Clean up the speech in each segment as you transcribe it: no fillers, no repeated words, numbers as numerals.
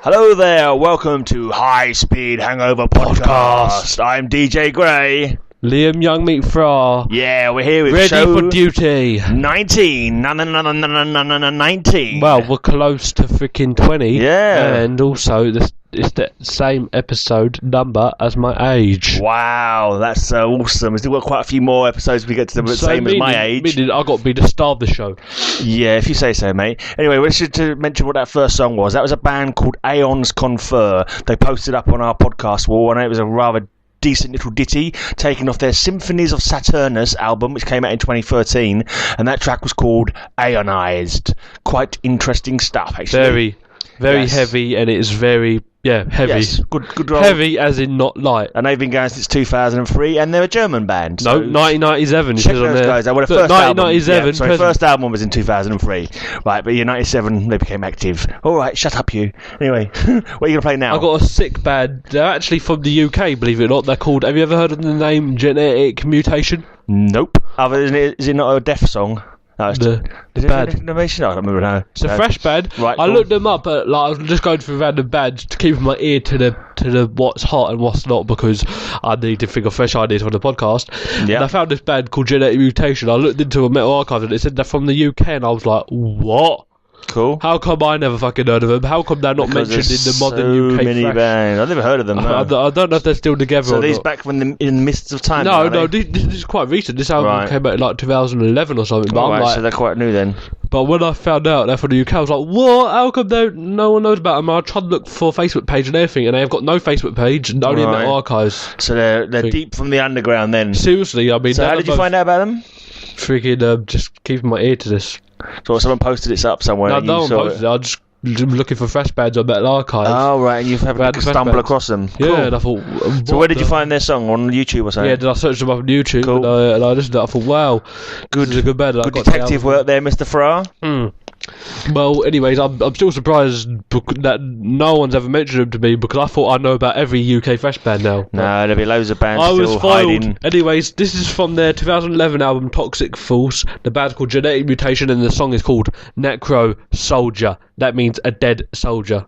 Hello there, welcome to High Speed Hangover Podcast. I'm DJ Grey. Liam Youngmeat Fra. Yeah, we're here with Ready show for duty. 19. 19. Well, we're close to freaking 20. Yeah. And also, it's the same episode number as my age. Wow, that's so awesome. We've still got quite a few more episodes we get to the same as my age. Meaning I got to be the star of the show. Yeah, if you say so, mate. Anyway, we should mention what that first song was. That was a band called Aeons Confer. They posted up on our podcast wall, and it was a rather decent little ditty taken off their Symphonies of Saturnus album, which came out in 2013, and that track was called Aeonized. Quite interesting stuff, actually. Very Yes. heavy, and it is very heavy. Yes, good role. Heavy as in not light. And they've been going since 2003, and they're a German band. No, 1997. Check those guys. They were the first 1997. album. Yeah, sorry, first album was in 2003. Right, but in 97 they became active. All right, shut up, you. Anyway, what are you gonna play now? I got a sick band. They're actually from the UK, believe it or not. They're called. Have you ever heard of the name Genetic Mutation? Nope. Is it not a deaf song? No, it's The band. Innovation? I don't remember now. It's a fresh band. Right, I cool. looked them up, but I was just going through random bands to keep my ear to the what's hot and what's not, because I need to think of fresh ideas for the podcast. Yeah. And I found this band called Genetic Mutation. I looked into a Metal Archive and it said they're from the UK, and I was like, what? Cool. How come I never fucking heard of them? How come they're not Because mentioned in the modern so UK many thrash? bands. I've never heard of them. No. I don't know if they're still together So or these not. back from in the mists of time. No, are they? this is quite recent. This album Right. came out in like 2011 or something. But All I'm right, like, so they're quite new then. but when I found out they're from the UK, I was like, what? How come no one knows about them? I tried to look for a Facebook page and everything, and they have got no Facebook page, and only Right. Metal Archives. So they're deep from the underground then. Seriously, I mean... So how did you find out about them? Freaking just keeping my ear to this. So someone posted it up somewhere. No, and you no one saw posted it. it. I just looking for fresh bands on Metal Archives. Oh right, and you've Random happened to fresh stumble bands. across them. Yeah, Cool. and I thought... So where did you find their song? On YouTube or something? Yeah, then I searched them up on YouTube, Cool. and I listened to it. I thought, wow, Good. this is a good band. and I Good got the detective album. work there, Mr. Farrar. Well, anyways, I'm still surprised that no one's ever mentioned them to me, because I thought I know about every UK fresh band now. No, there'll be loads of bands I was still foiled. hiding. Anyways, this is from their 2011 album Toxic Force. The band's called Genetic Mutation, and the song is called Necro Soldier. That means a dead soldier.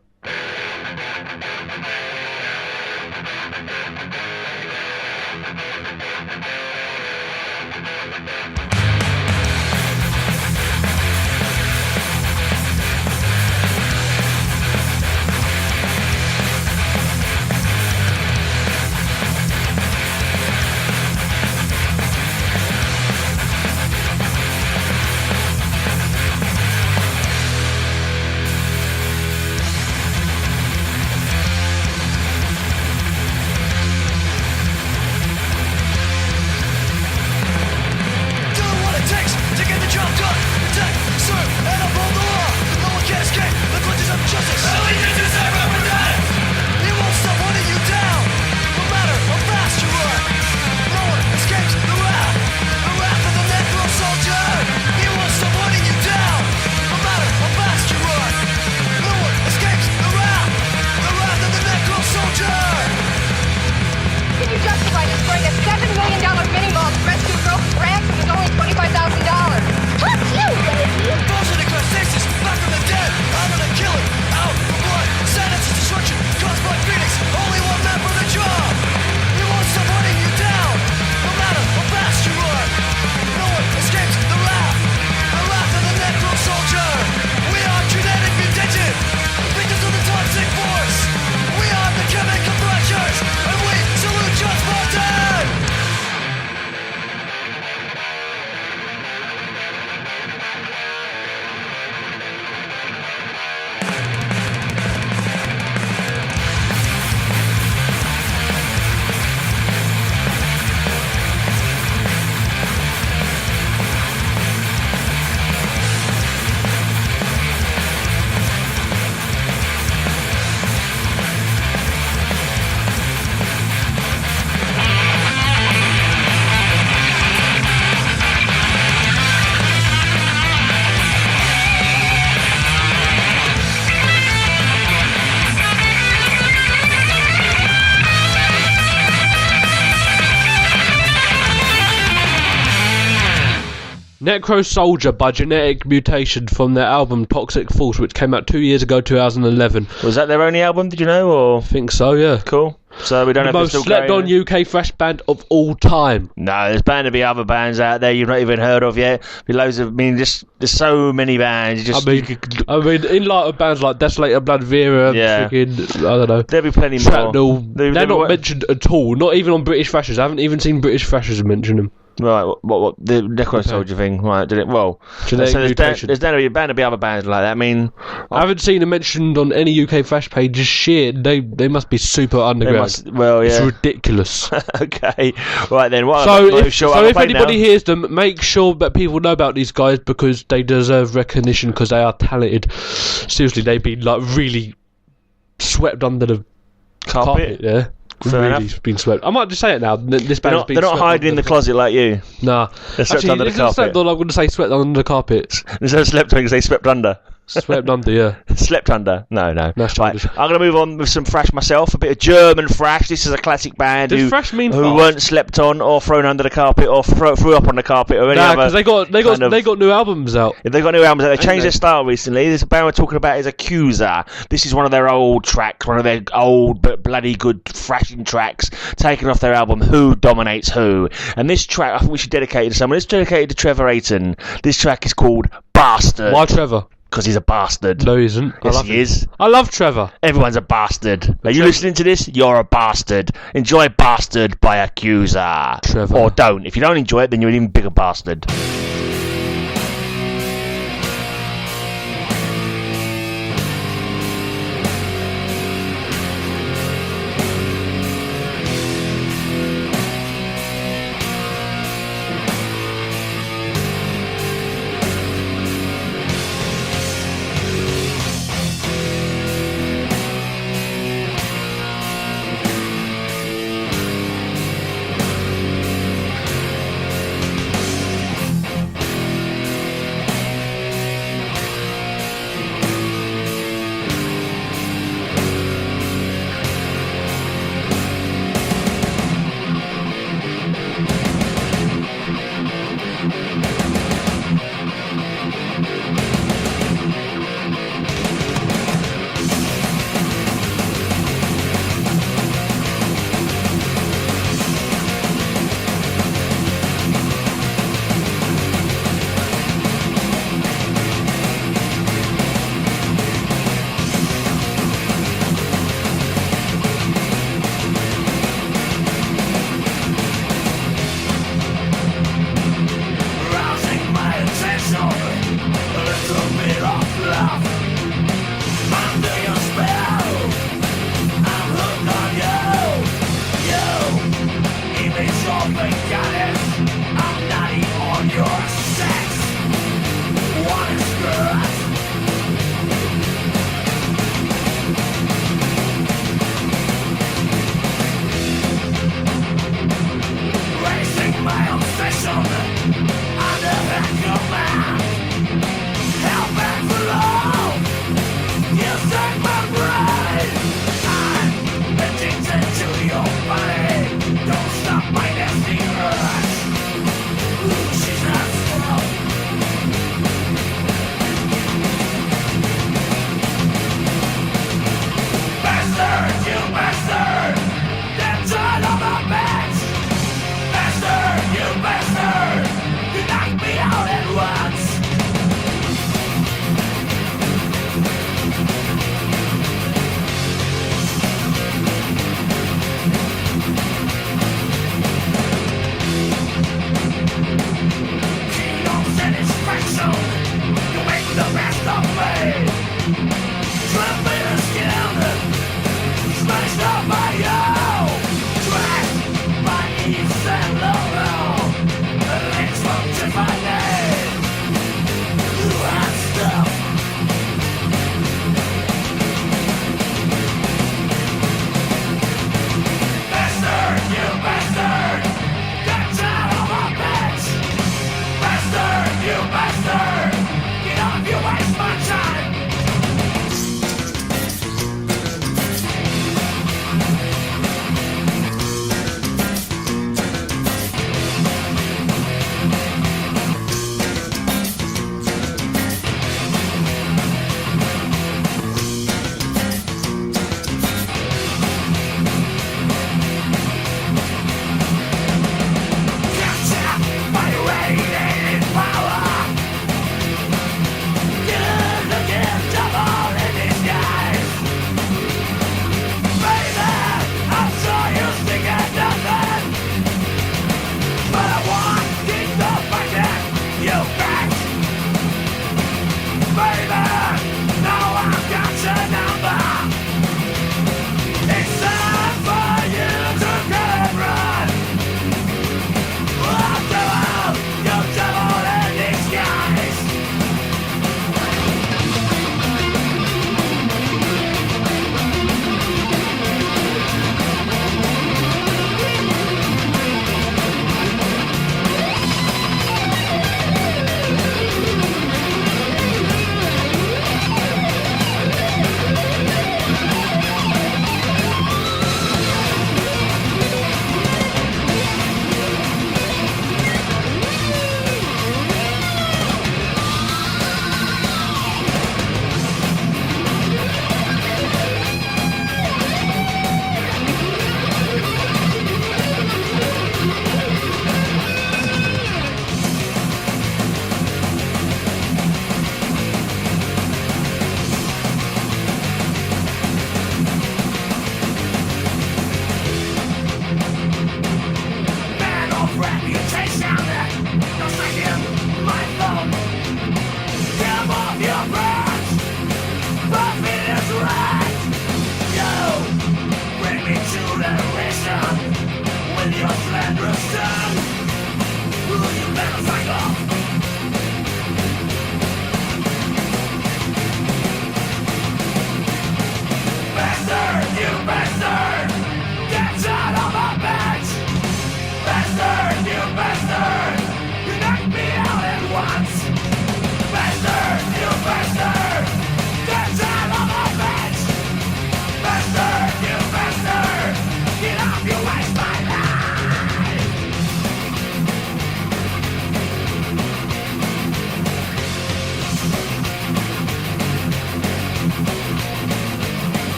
Necro Soldier by Genetic Mutation from their album Toxic Force, which came out 2 years ago, 2011. Was that their only album, did you know? Or I think so, yeah. Cool. So we don't The know if most it's still slept on going. UK thrash band of all time. No, there's bound to be other bands out there you've not even heard of yet. There's so many bands. I mean, in light of bands like Desolator, Blood Vera, freaking, I don't know. There'll be plenty Shrapnel, more. They're not mentioned at all. Not even on British Thrashers. I haven't even seen British Thrashers mention them. Right, what the Necro Soldier thing? Right, did it? Well, so there's bound to be other bands like that. I mean, I haven't seen them mentioned on any UK thrash page. Just shit, they must be super underground. It's ridiculous. Okay, right then. If anybody hears them, make sure that people know about these guys because they deserve recognition because they are talented. Seriously, they've been like really swept under the carpet. Yeah. Really been swept. I might just say it now. This band's been. They're not hiding in the closet like you. Nah. They're swept under the carpet. I'm going to say swept under the carpet. Instead of slept on, you say swept under. Swept under, yeah. Slept under? No. Right. I'm going to move on with some thrash myself. A bit of German thrash. This is a classic band who weren't slept on or thrown under the carpet or threw up on the carpet or any other. Because they got new albums out. If they got new albums out, they changed their style recently. This band we're talking about is Accuser. This is one of their old tracks, one of their old but bloody good thrashing tracks, taken off their album Who Dominates Who. And this track, I think we should dedicate it to someone. It's dedicated to Trevor Ayton. This track is called Bastard. Why Trevor? Because he's a bastard. No, he isn't. Yes, he is. I love Trevor. Everyone's a bastard. Are you listening to this? You're a bastard. Enjoy Bastard by Accuser. Trevor. Or don't. If you don't enjoy it, then you're an even bigger bastard.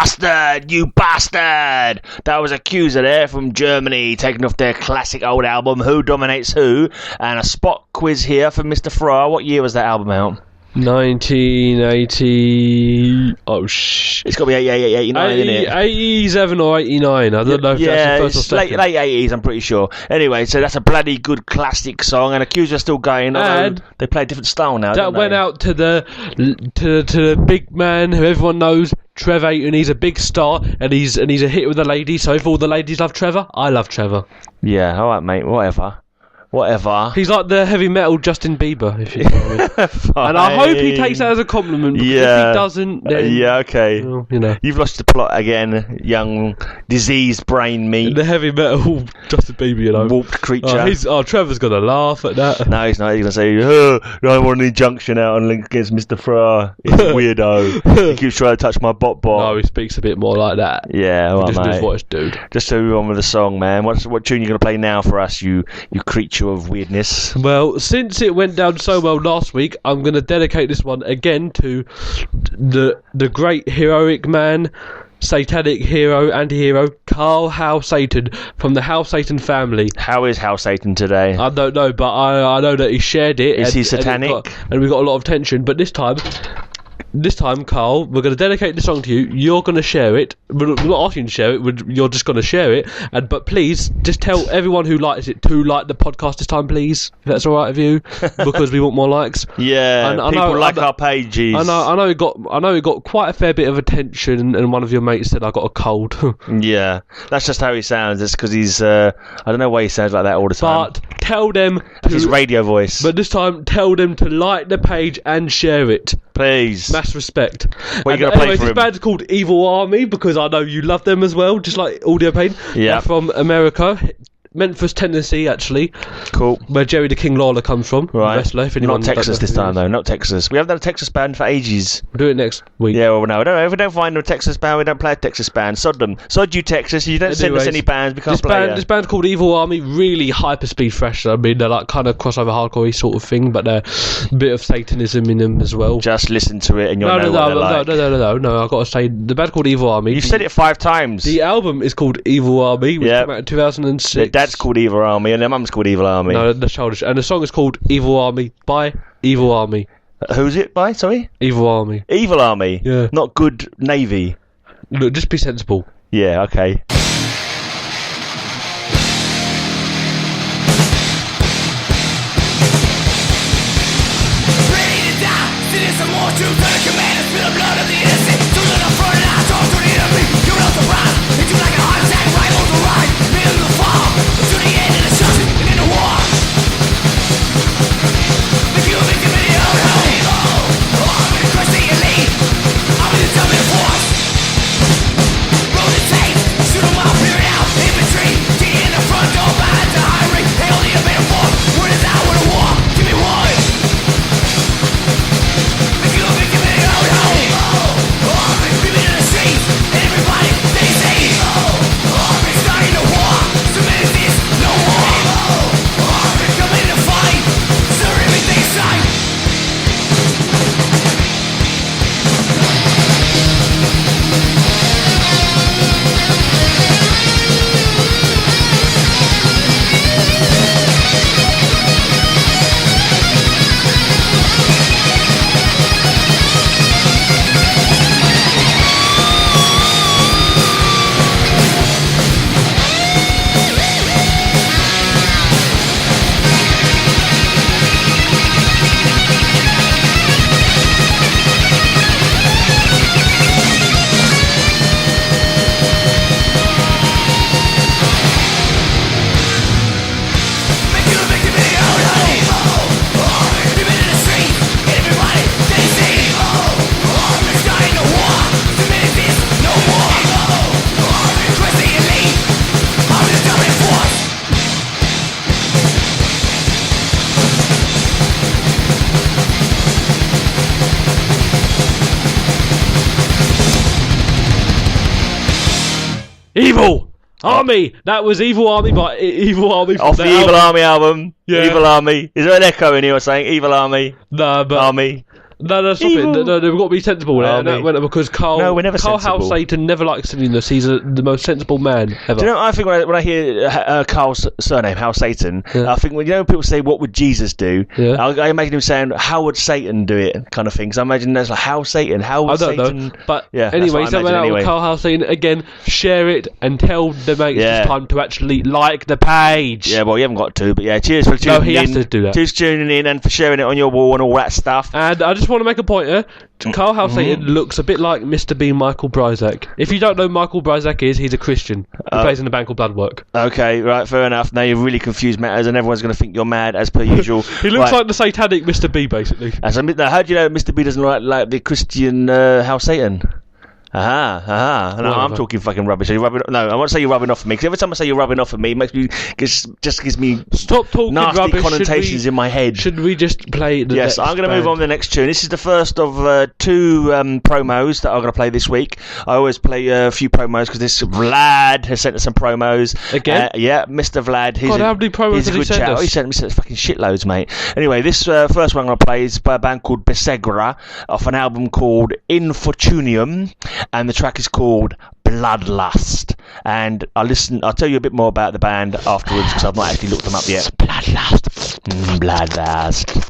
bastard! You bastard! That was Accuser there from Germany, taking off their classic old album, Who Dominates Who? And a spot quiz here for Mr. Farrar. What year was that album out? 1980. Oh shit! It's got to be 89, isn't it? 87 or 89. I don't know if that's the first or second. Late 80s, I'm pretty sure. Anyway, so that's a bloody good classic song, and Accuser still going. And they play a different style now. That went out to the big man who everyone knows, Trevor, and he's a big star, and he's a hit with the ladies. So if all the ladies love Trevor, I love Trevor. Yeah, all right, mate. Whatever. He's like the heavy metal Justin Bieber, if you know what I mean. And I hope he takes that as a compliment, because if he doesn't, then... yeah, okay. Well, you know. You've lost the plot again, young, diseased brain meat. The heavy metal Justin Bieber, you know. Warped creature. Trevor's going to laugh at that. No, he's not. He's going to say, I don't want an injunction out on link against Mr. Farrar. He's a weirdo. He keeps trying to touch my bot. No, he speaks a bit more like that. Yeah, well, he just mate. does voice, dude. Just to move on with the song, man. What tune are you going to play now for us, you creature of weirdness? Well, since it went down so well last week, I'm going to dedicate this one again to the great heroic man, satanic hero, anti-hero, Carl Hal Satan from the Hal Satan family. How is Hal Satan today? I don't know, but I know that he shared it. Is he satanic? And we got a lot of tension, but this time, Carl, we're going to dedicate the song to you. You're going to share it. We're not asking you to share it. You're just going to share it. But please, just tell everyone who likes it to like the podcast this time, please. If that's all right with you, because we want more likes. Yeah, and people like our pages. I know it got quite a fair bit of attention, and one of your mates said I got a cold. Yeah, that's just how he sounds. It's because he's I don't know why he sounds like that all the time. But tell them his radio voice. But this time, tell them to like the page and share it. Please. Mass respect. What are you going to play for this him? band's called Evil Army, because I know you love them as well, just like Audio Pain. Yeah. They're from America. Memphis, Tennessee, actually. Cool. Where Jerry the King Lawler comes from. Right. Wrestler, if Not Texas this time, though. Not Texas. We haven't done a Texas band for ages. We'll do it next week. Yeah, well, no. If we don't find a Texas band, we don't play a Texas band. Sod them. Sod you, Texas. You don't send us any bands. We can't play This band's called Evil Army. Really hyper-speed thrash. I mean, they're like kind of crossover hardcore sort of thing, but there's a bit of Satanism in them as well. Just listen to it and you'll know what they're like. No. I've got to say, the band's called Evil Army. You've said it 5 times. The album is called Evil Army, which came out in 2006. Their dad's called Evil Army and their mum's called Evil Army. No, they're childish. And the song is called Evil Army by Evil Army. Who's it by? Sorry? Evil Army. Evil Army? Yeah. Not Good Navy? Look, just be sensible. Yeah, okay. Evil Army! That was Evil Army by Evil Army from off the Evil Army album. Yeah. Evil Army. Is there an echo in here saying Evil Army? No, but Army. No, stop it. No, we've got to be sensible there. Because Carl House Satan never likes singing this. He's the most sensible man ever. Do you know, I think when I hear Carl's surname, House Satan, I think when people say, what would Jesus do? Yeah. I imagine him saying, how would Satan do it? Kind of thing. So I imagine there's like, how Satan? How would Satan? I don't know. But anyway, so went out with Carl House Satan. Again, share it and tell the mates it's time to actually like the page. Yeah, well, you haven't got to, but cheers for tuning in. No, he has to do that. Cheers for tuning in and for sharing it on your wall and all that stuff. And I just want to make a point here. Carl House Satan looks a bit like Mr. B. Michael Bryzak. If you don't know who Michael Bryzak is, he's a Christian who plays in the band called Bloodwork. Okay, right, fair enough. Now you've really confused matters and everyone's going to think you're mad as per usual. He looks like the satanic Mr. B, basically. Now, how do you know Mr. B doesn't like the Christian House Satan? No, I'm talking fucking rubbish. Are you rubbing? No, I won't say you're rubbing off at me, because every time I say you're rubbing off at me, it makes me just gives me stop talking nasty rubbish. Connotations in my head. Should we just play the Yes, I'm going to move on to the next tune. This is the first of two promos that I'm going to play this week. I always play a few promos because this Vlad has sent us some promos. Again? Yeah, Mr. Vlad. God, how many promos did he send us? He sent me fucking shitloads, mate. Anyway, this first one I'm going to play is by a band called Besegra off an album called Infortunium, and the track is called Bloodlust. And I'll tell you a bit more about the band afterwards because I've not actually looked them up yet. Bloodlust. Bloodlust.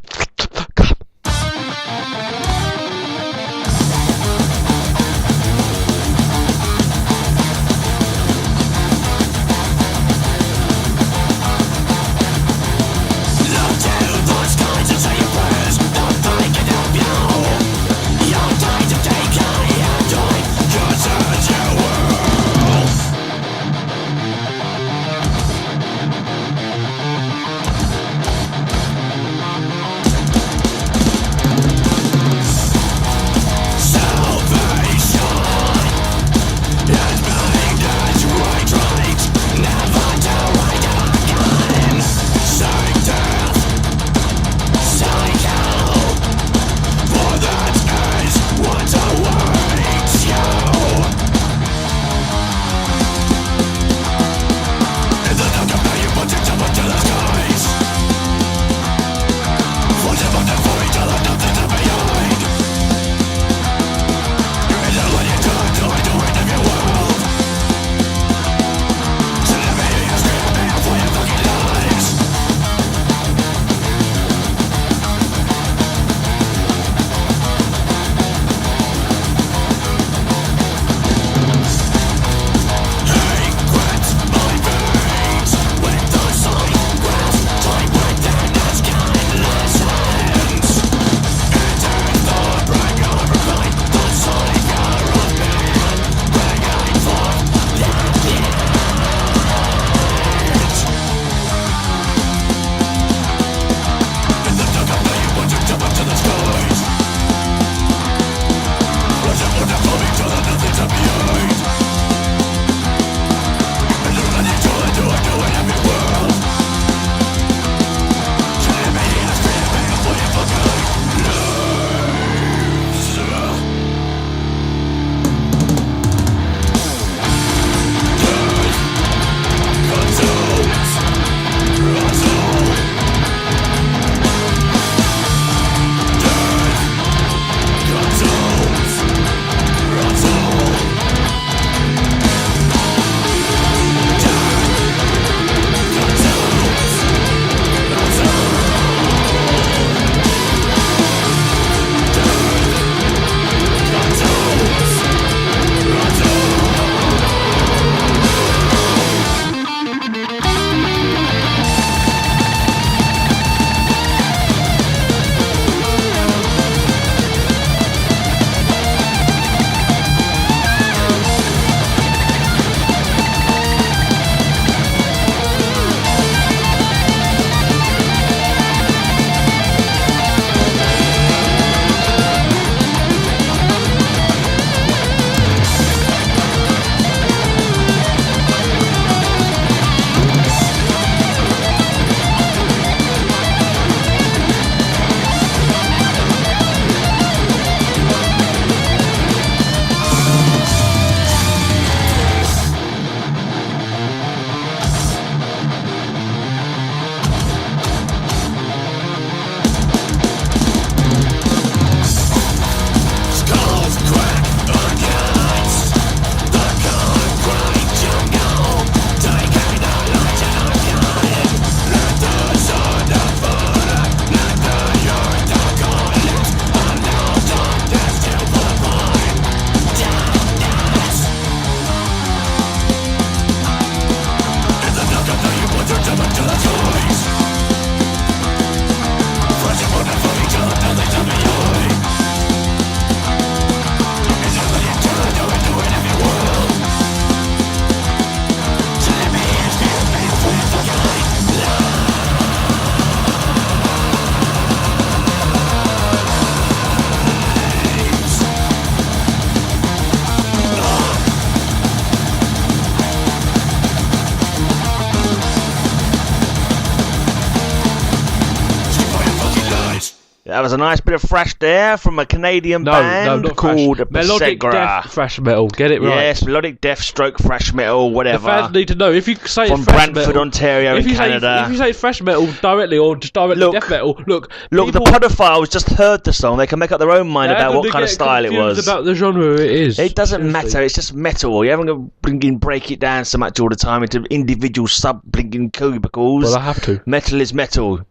That was a nice bit of thrash there from a Canadian band not called melodic death thrash metal. Get it right. Yes, melodic death stroke thrash metal, whatever. The fans need to know if you say from it's thrash Brantford, metal, Ontario, in Canada. If you say thrash metal directly or just directly death metal, look, the podophiles just heard the song. They can make up their own mind about what kind of style it was. About the genre it is. It doesn't matter. It's just metal. You haven't got to break it down so much all the time into individual sub-blinking cubicles. Well, I have to. Metal is metal.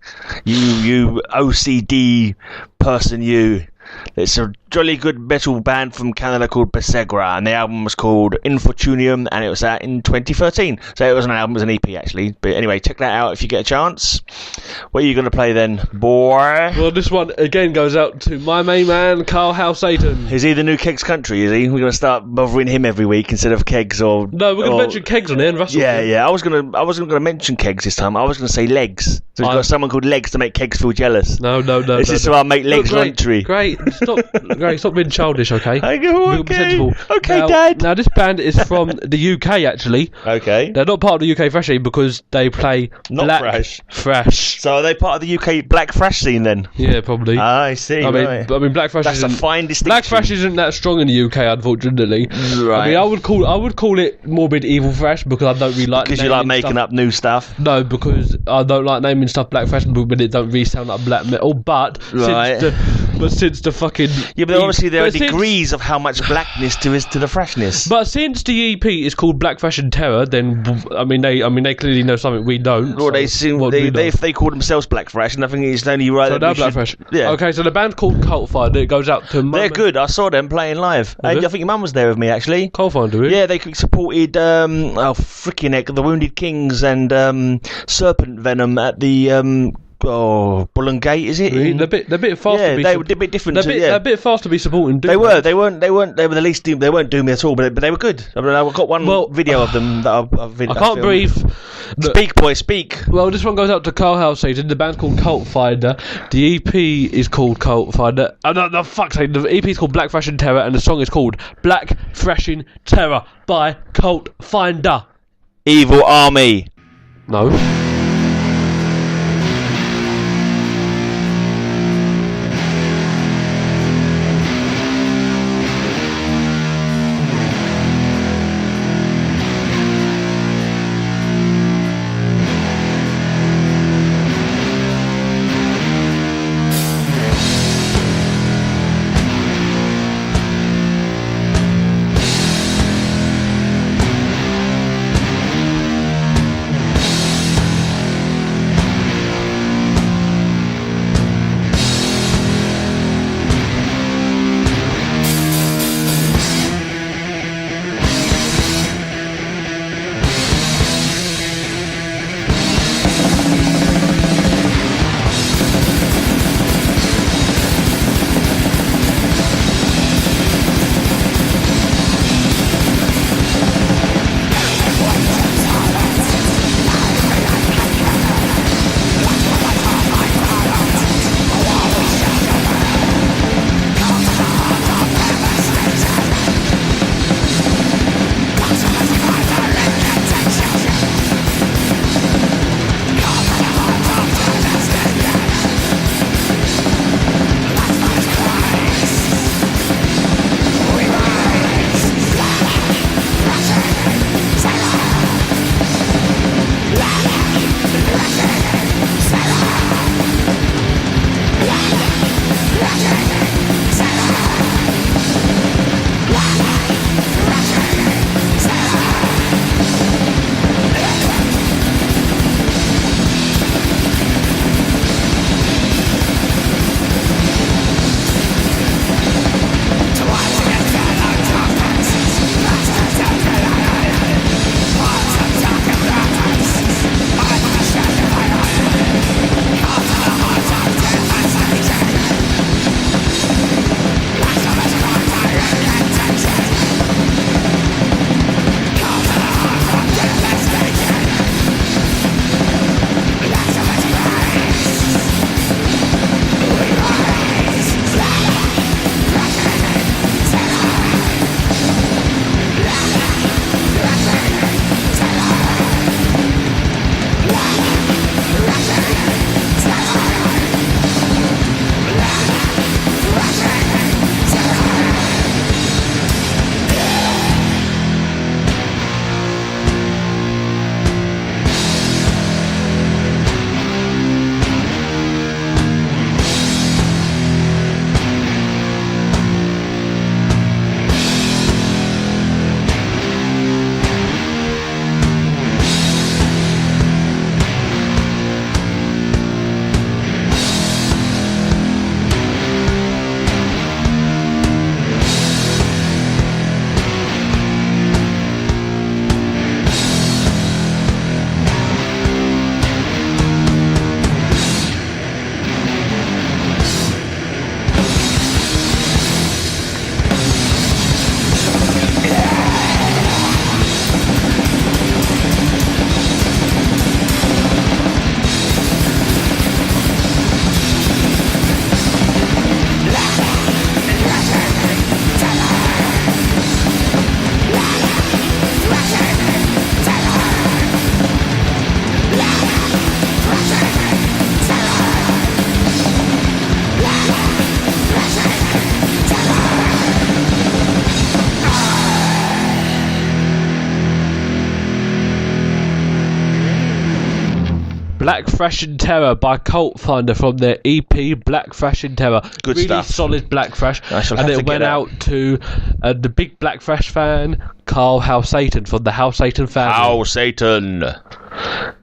You OCD person, you. It's a jolly good metal band from Canada called Besegra, and the album was called Infortunium, and it was out in 2013. So it was an album, it was an EP actually. But anyway, check that out if you get a chance. What are you going to play then, boy? Well, this one again goes out to my main man, Carl House Satan. Is he the new Kegs Country, is he? We're going to start bothering him every week instead of Kegs or... No, we're going to mention Kegs on here and Russell. Yeah. I wasn't going to mention Kegs this time. I was going to say Legs. So we've got someone called Legs to make Kegs feel jealous. No. This is so I'll make Legs Country. Great. Stop being childish, okay? Okay, now, Dad. Now, this band is from the UK, actually. Okay. They're not part of the UK thrash scene because they play black thrash. So are they part of the UK black thrash scene then? Yeah, probably. I see. I mean, black thrash. That's a fine distinction. Black thrash isn't that strong in the UK, unfortunately. Right. I mean, I would call it morbid evil thrash because I don't really like. Because you like making up new stuff. No, because I don't like naming stuff black thrash, but it don't really sound like black metal. But since the fucking but obviously there are degrees of how much blackness there is to the freshness. But since the EP is called Black Thrash and Terror, then they clearly know something we don't. Well, if they call themselves Black Thrash, and I think it's only right. So they're Black Thrash. Yeah. Okay, so the band called Cult Finder. It goes out to. They're good. I saw them playing live. I think your mum was there with me actually. Cult Finder. Yeah, they supported freaking heck, the Wounded Kings and Serpent Venom at the. Bull and Gate, is it? They're a bit fast. Yeah, they were a bit different. They're a bit fast to be supporting. They were the least. They weren't doomy at all, but they were good. I mean, I've got one video of them that I can't breathe. Speak, boy, speak. Well, this one goes out to Carl House Satan. The band's called Cult Finder. The EP is called Cult Finder. The fuck's sake. The EP is called Black Thrashing Terror, and the song is called Black Thrashing Terror by Cult Finder. Evil Army. No. Black Thrashing Terror by Cult Finder from their EP Black Thrashing Terror. Good really stuff. Solid Black Thrash. And it went out to the big Black Thrash fan, Carl House Satan from the House Satan family. House Satan.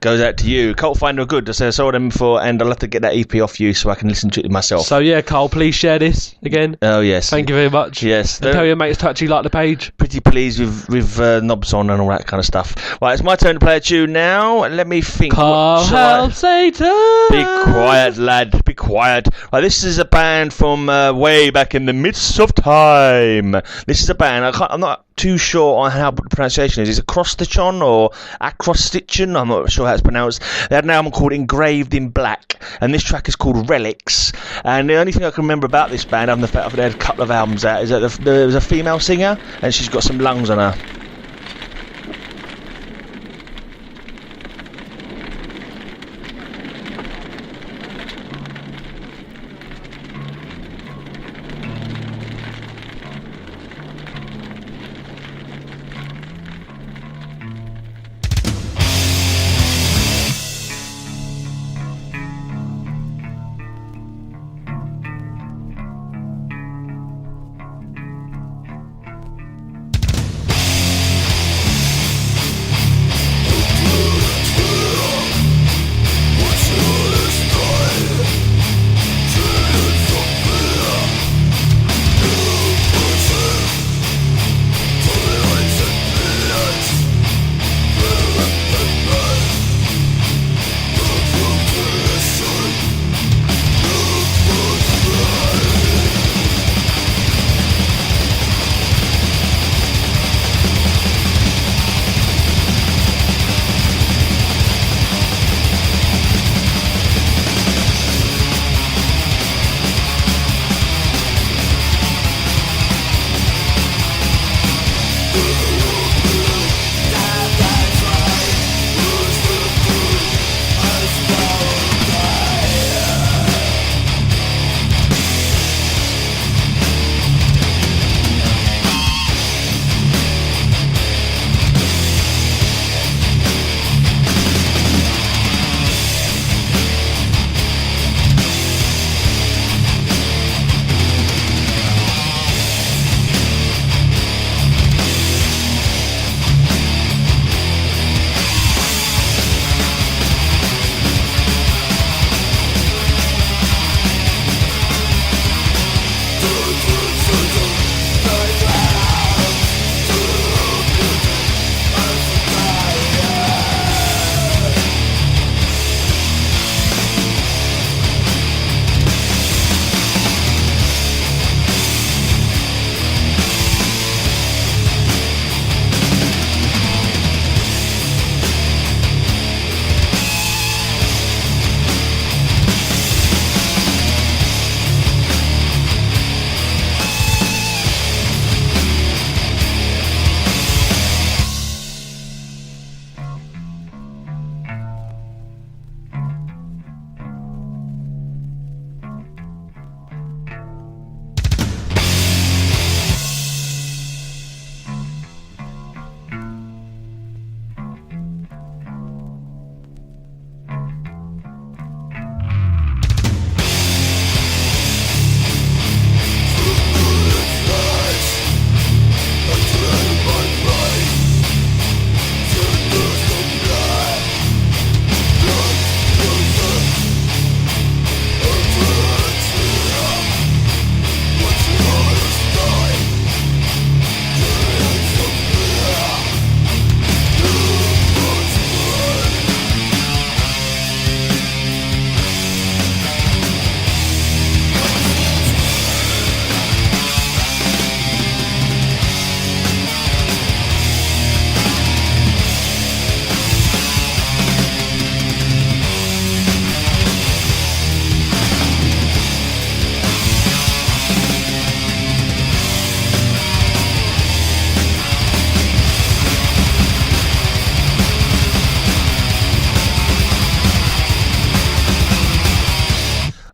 Goes out to you. Cult Finder are good. I saw them before, and I'll have to get that EP off you so I can listen to it myself. So yeah, Carl, please share this again. Oh yes. Thank you very much. Yes. And tell your mates to actually like the page. Pretty pleased with knobs on and all that kind of stuff. Right, it's my turn to play a tune now. Let me think. Carl House Satan. Be quiet, lad. Be quiet. Right, this is a band from way back in the midst of time. This is a band. I'm not too sure on how the pronunciation is. Is it Acrostichon or Acrostichon? I'm not sure how it's pronounced. They had an album called Engraved in Black, and this track is called Relics. And the only thing I can remember about this band, other than the fact that they had a couple of albums out, is that there was a female singer, and she's got some lungs on her.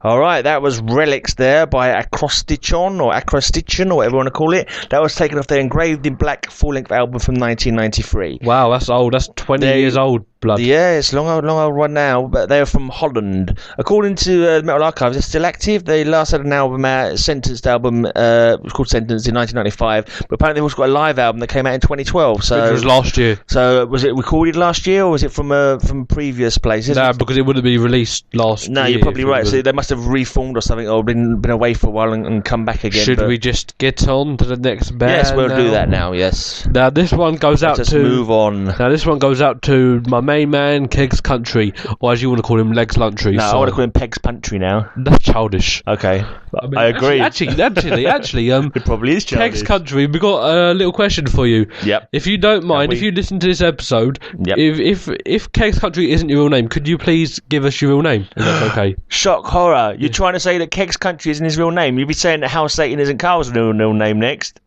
All right, that was Relics there by Acrostichon or whatever you want to call it. That was taken off their Engraved in Black full-length album from 1993. Wow, that's old. That's 20 years old. blood. Yeah, it's long old one now, but they're from Holland. According to the Metal Archives, they're still active. They last had an album out, Sentenced album, it was called Sentenced in 1995, but apparently they've also got a live album that came out in 2012. So, which was last year. So was it recorded last year, or was it from previous places? No, because it wouldn't be released last year. No, you're probably right. So they must have reformed or something, or been away for a while and come back again. Should we just get on to the next band? Yes, we'll do that now, yes. Now this one goes out to... move on. Now this one goes out to my main man, Kegs Country, or as you want to call him, Legs Luntry. No, I want to call him Pegs Country now. That's childish. Okay, I mean, I agree. Actually, it probably is childish. Kegs Country, we've got a little question for you. Yep. If you don't mind, if you listen to this episode, yep. if Kegs Country isn't your real name, could you please give us your real name? Is that okay? Shock horror. You're trying to say that Kegs Country isn't his real name. You'd be saying that House Satan isn't Carl's real name next.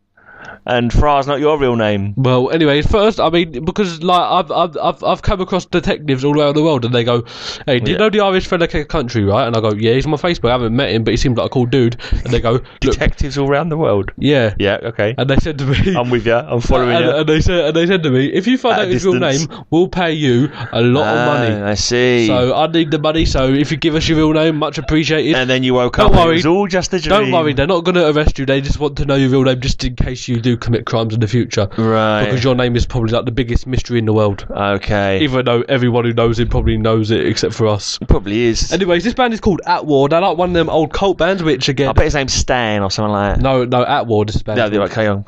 And Fra's not your real name. Well, anyway, first, I mean, because like I've come across detectives all around the world, and they go, "Hey, do you know the Irish fella Kegs Country, right?" And I go, "Yeah, he's on my Facebook. I haven't met him, but he seems like a cool dude." And they go, "Detectives all around the world." Yeah. Yeah. Okay. And they said to me, "I'm with you. I'm following you." And they said to me, "If you find out his real name, we'll pay you a lot of money." I see. So I need the money. So if you give us your real name, much appreciated. And then you woke up. Don't worry. It was all just a dream. Don't worry. They're not going to arrest you. They just want to know your real name, just in case you do commit crimes in the future. Right. Because your name is probably like the biggest mystery in the world. Okay. Even though everyone who knows it probably knows it, except for us. It probably is. Anyways, this band is called At War. They're like one of them old cult bands, which again... I bet his name's Stan or something like that. No, At War, this band. No, they're right, carry on.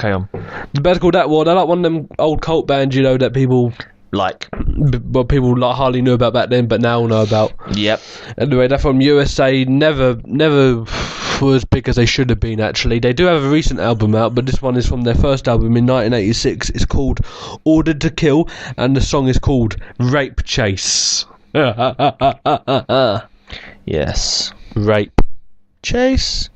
The band's called At War. They're like one of them old cult bands, you know, that people... Well, people like hardly knew about back then, but now know about. Yep. Anyway, they're from USA. Never were as big as they should have been. Actually, they do have a recent album out, but this one is from their first album in 1986. It's called Ordered to Kill, and the song is called Rape Chase. Yes. Rape Chase.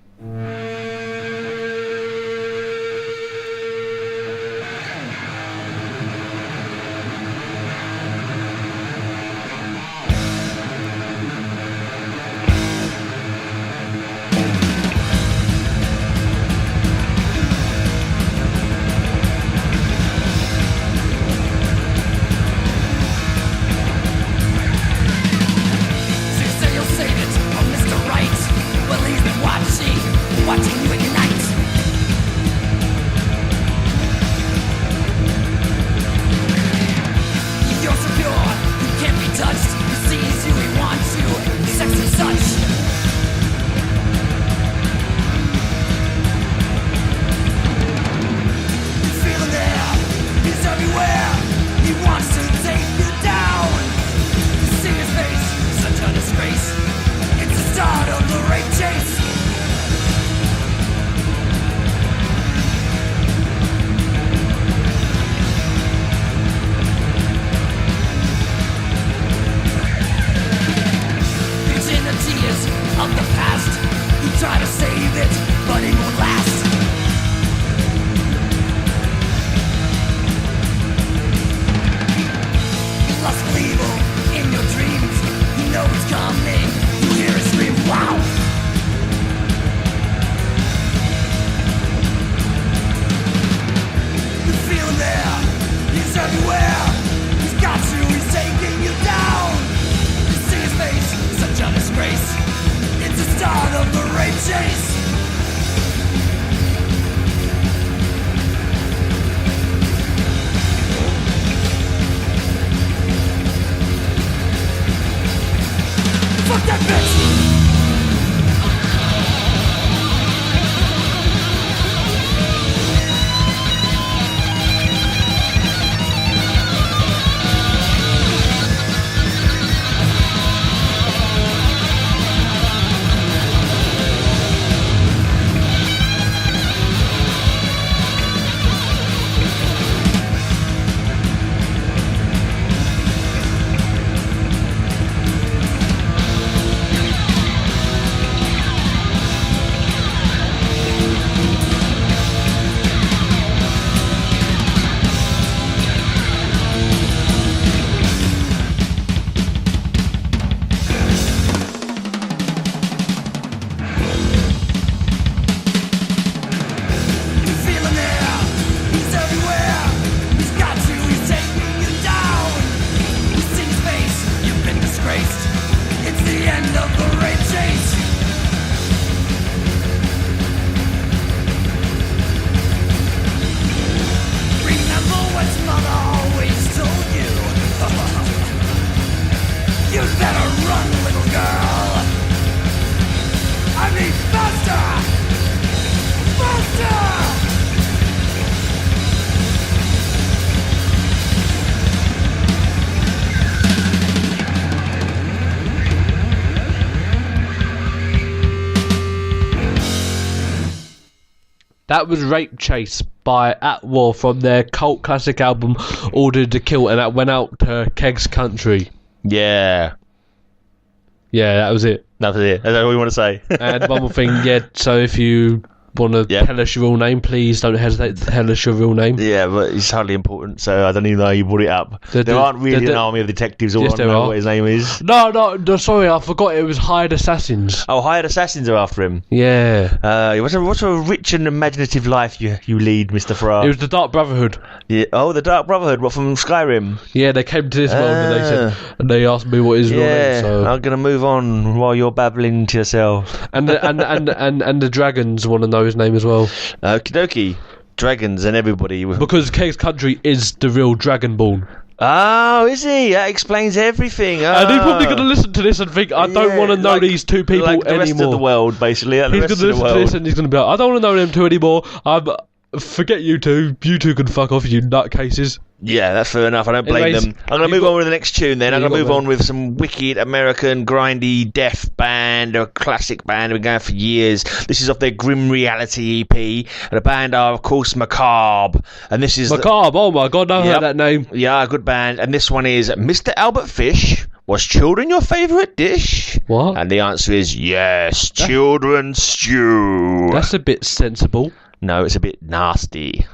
That was Rape Chase by At War from their cult classic album Ordered to Kill, and that went out to Keg's Country. Yeah. Yeah, that was it. That's it. That's all we want to say. And one more thing, so if you want to tell us your real name, please don't hesitate to tell us your real name. Yeah, but it's hardly important, so I don't even know how you brought it up. There aren't really an army of detectives all know what his name is. No, sorry, I forgot it was Hired Assassins. Oh, Hired Assassins are after him. Yeah. What's a rich and imaginative life you lead, Mr. Farrar? It was the Dark Brotherhood. Yeah. Oh, the Dark Brotherhood. What, from Skyrim? Yeah, they came to this world and they asked me what his real name. So I'm gonna move on while you're babbling to yourself. And the dragons want to know his name as well. Okie dokie. Dragons and everybody. Because Keg's Country is the real Dragonborn. Oh, is he? That explains everything. And he's probably going to listen to this and think, I don't want to know these two people like the anymore. Rest of the world, basically. Like he's going to listen to this and he's going to be like, I don't want to know them two anymore. Forget you two. You two can fuck off, you nutcases. Yeah, that's fair enough. I don't blame them. I'm going to move on with the next tune then. I'm going to move on with some wicked American grindy death band, a classic band we've been going for years. This is off their Grim Reality EP. And the band are, of course, Macabre. And this is... Macabre, oh my god, I heard that name. Yeah, good band. And this one is Mr. Albert Fish. Was children your favourite dish? What? And the answer is yes, children's stew. That's a bit sensible. No, it's a bit nasty.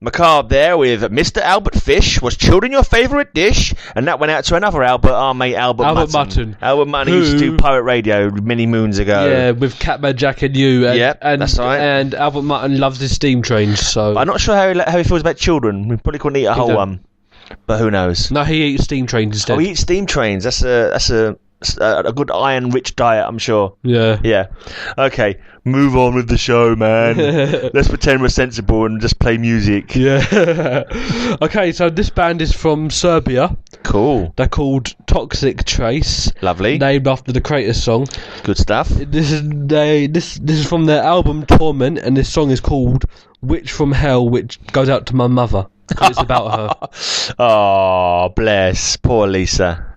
Macabre there with Mr. Albert Fish. Was children your favourite dish? And that went out to another Albert, our mate Albert Mutton. Albert Mutton, who used to do pirate radio many moons ago. Yeah, with Catman Jack and you. And, that's right. And Albert Mutton loves his steam trains, so... I'm not sure how he feels about children. We probably couldn't eat a whole one. But who knows? No, he eats steam trains instead. Oh, he eats steam trains. That's a good iron-rich diet, I'm sure. Yeah. Okay, move on with the show, man. Let's pretend we're sensible and just play music. Yeah. Okay, so this band is from Serbia. Cool. They're called Toxic Trace. Lovely. Named after the Kratos song. Good stuff. This is from their album Torment, and this song is called Witch from Hell, which goes out to my mother. It's about her. Oh, bless. Poor Lisa.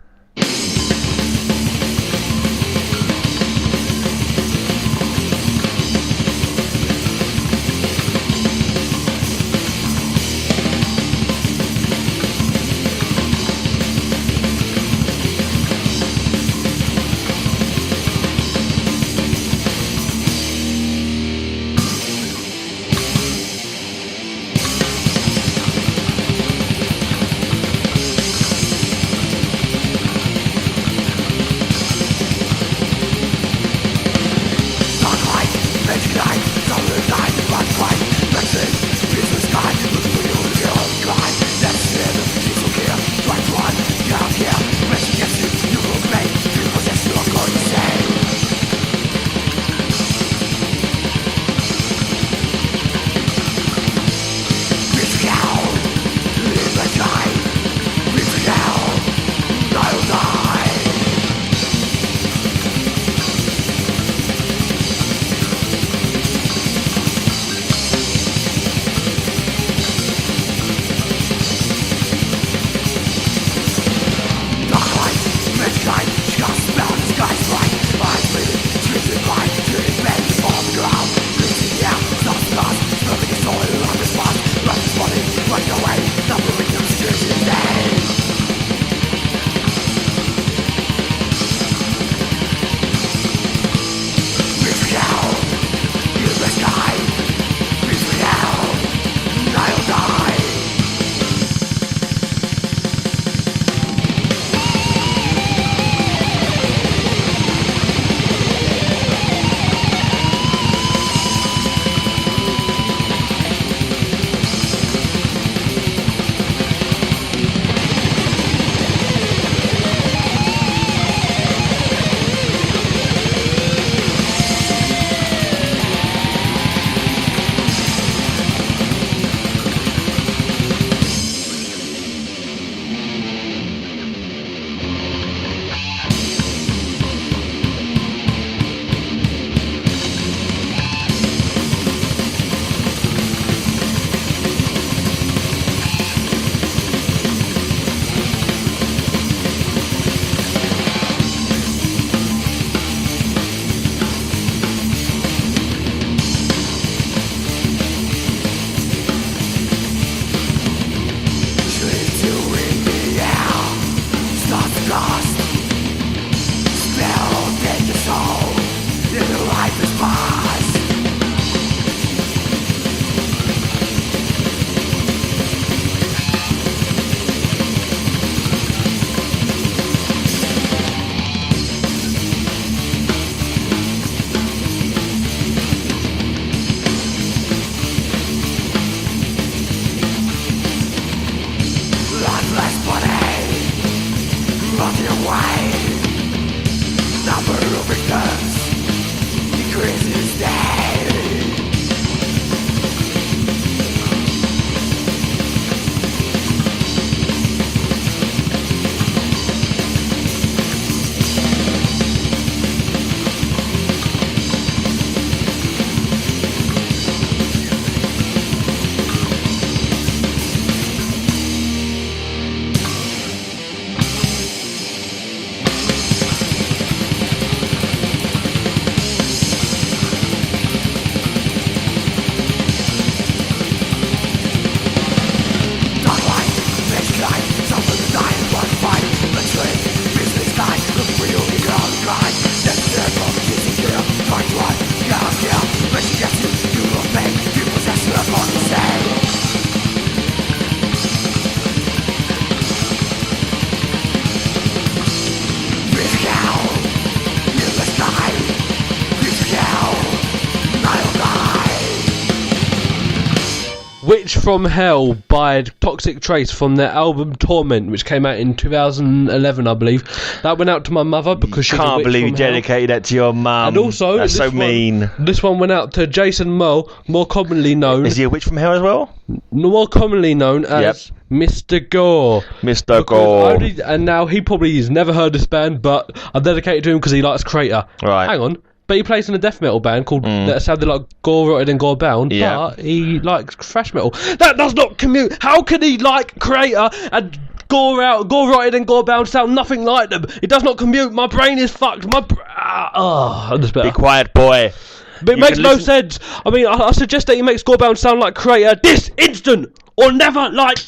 Witch from Hell by Toxic Trace from their album Torment, which came out in 2011, I believe. That went out to my mother because she's Can't a witch believe you from hell. dedicated that to your mum. And also, that's so mean. This one went out to Jason Moe, more commonly known. Is he a witch from hell as well? More commonly known as Mr. Gore. Mr. Gore. And now he probably has never heard this band, but I dedicated to him because he likes Crater. Right. Hang on. But he plays in a death metal band called that sounded like Gore Rotted and Gore Bound, but he likes thrash metal. That does not commute. How can he like Crater and Gore Rotted and Gore Bound sound nothing like them? It does not commute. My brain is fucked. That's better. Be quiet, boy. But it makes no sense. I mean, I suggest that he makes Gore Bound sound like Crater this instant, or never like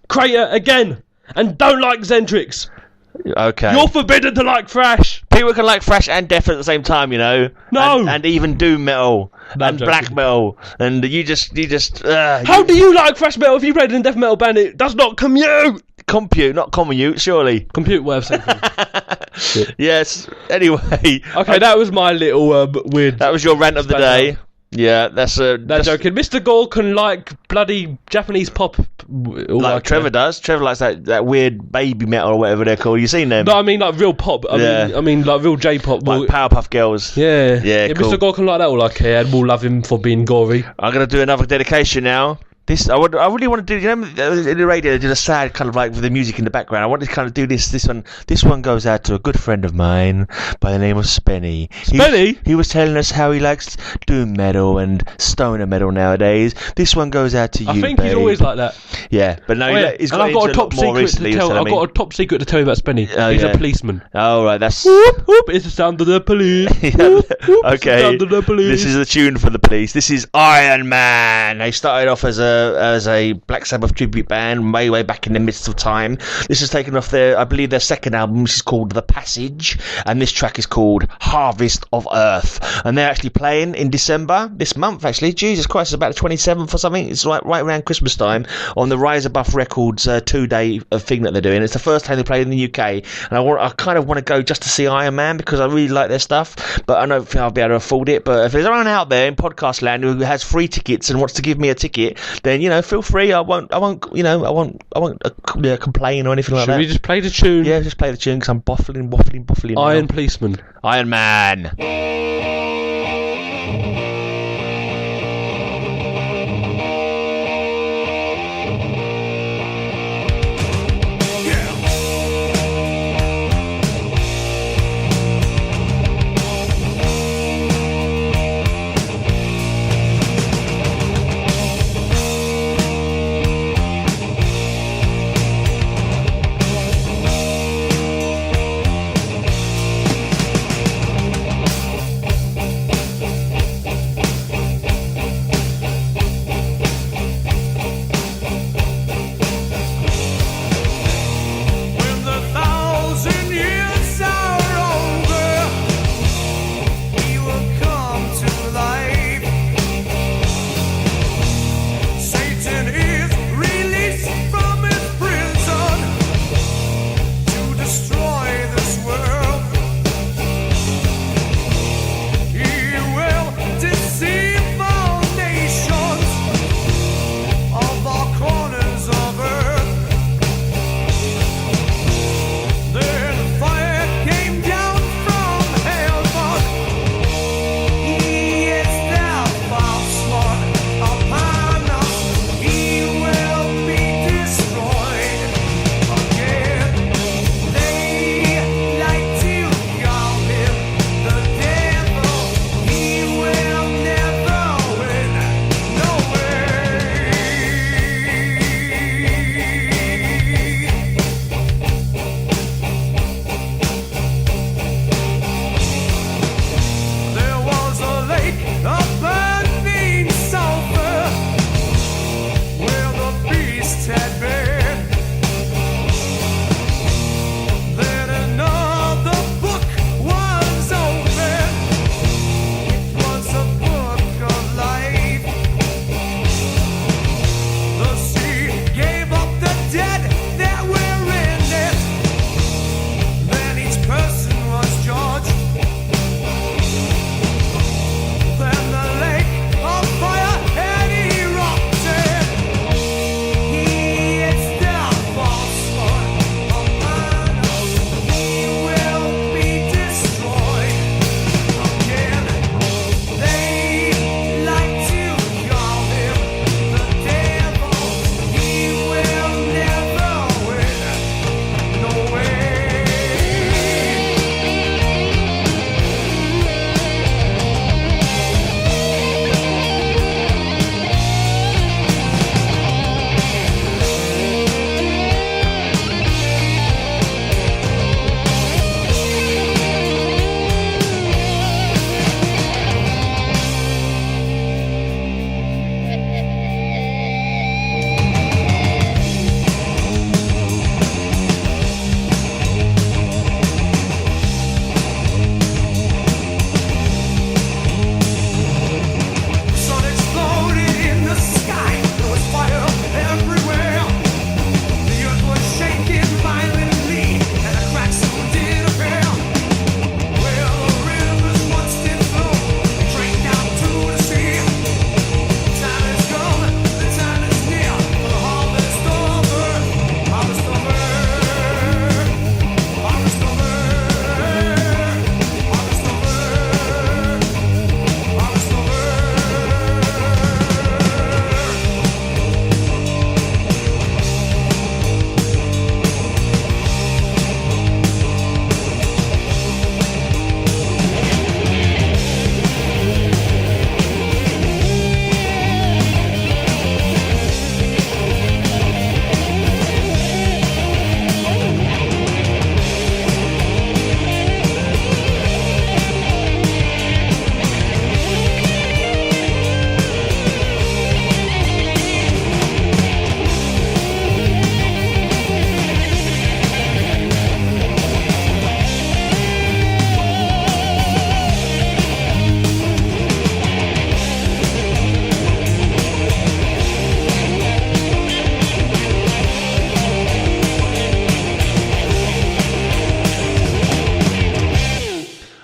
Crater again, and don't like Zentrix. Okay. You're forbidden to like thrash. People can like thrash and death at the same time, you know. No. And even doom metal and black metal, and you just. How do you like thrash metal if you played in a death metal band? It does not commute. Compute, not commute, surely. Compute, whatever. Same thing. Yes. Anyway. Okay, that was my little weird. That was your rant of the day. Yeah, that's joking. Mr. Gore can like bloody Japanese pop. Like Trevor does. Trevor likes that weird baby metal or whatever they're called. You seen them? No, I mean like real pop. I mean like real J-pop. Like Powerpuff Girls. Yeah. Yeah, cool. Mr. Gore can like that all okay, and we'll love him for being gory. I'm gonna do another dedication now. I really want to do. You know, in the radio they did a sad kind of like with the music in the background. I want to kind of do this. This one goes out to a good friend of mine by the name of Spenny. He was telling us how he likes doom metal and stoner metal nowadays. This one goes out to you. I think he's always like that. Yeah, but no, he's got into a lot more recently. I've got a top secret to tell you about Spenny. He's a policeman. Oh right, that's. Whoop, whoop, it's the sound of the police. Whoop, whoop, okay, it's the sound of the police. This is the tune for the police. This is Iron Man. They started off as a Black Sabbath tribute band way back in the midst of time. This is taken off I believe their second album, which is called The Passage, and this track is called Harvest of Earth, and they're actually playing in December this month. Actually, Jesus Christ, it's about the 27th or something. It's right around Christmas time on the Rise Above Records 2-day thing that they're doing. It's the first time they played in the UK, and I kind of want to go just to see Iron Man because I really like their stuff, but I don't think I'll be able to afford it. But if there's anyone out there in podcast land who has free tickets and wants to give me a ticket, then feel free. I won't complain or anything like that. Should we just play the tune? Yeah, just play the tune because I'm waffling. Iron Policeman. Iron Man.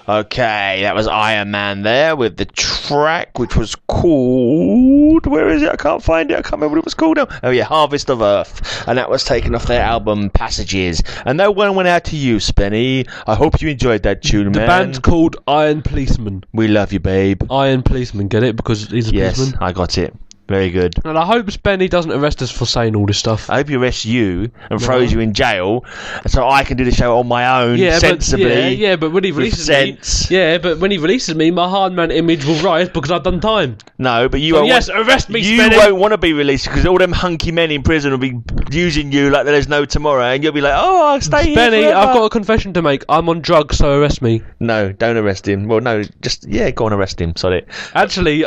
Okay, that was Iron Man there with the track, which was called... Where is it? I can't find it. I can't remember what it was called now. Oh, yeah, Harvest of Earth. And that was taken off their album Passages. And that one went out to you, Spenny. I hope you enjoyed that tune, The band's called Iron Policeman. We love you, babe. Iron Policeman, get it? Because he's a policeman. Yes, I got it. Very good. And I hope Spenny doesn't arrest us for saying all this stuff. I hope he arrests you and throws you in jail so I can do the show on my own, sensibly. But when he releases me, my hard man image will rise because I've done time. No, but you won't. Yes, arrest me, You Spenny. won't want to be released because all them hunky men in prison will be using you like there's no tomorrow, and you'll be like, "Oh, I'll stay here Spenny, forever." I've got a confession to make. I'm on drugs, so arrest me. No, don't arrest him. Well, no, just go and arrest him. Sorry. Actually,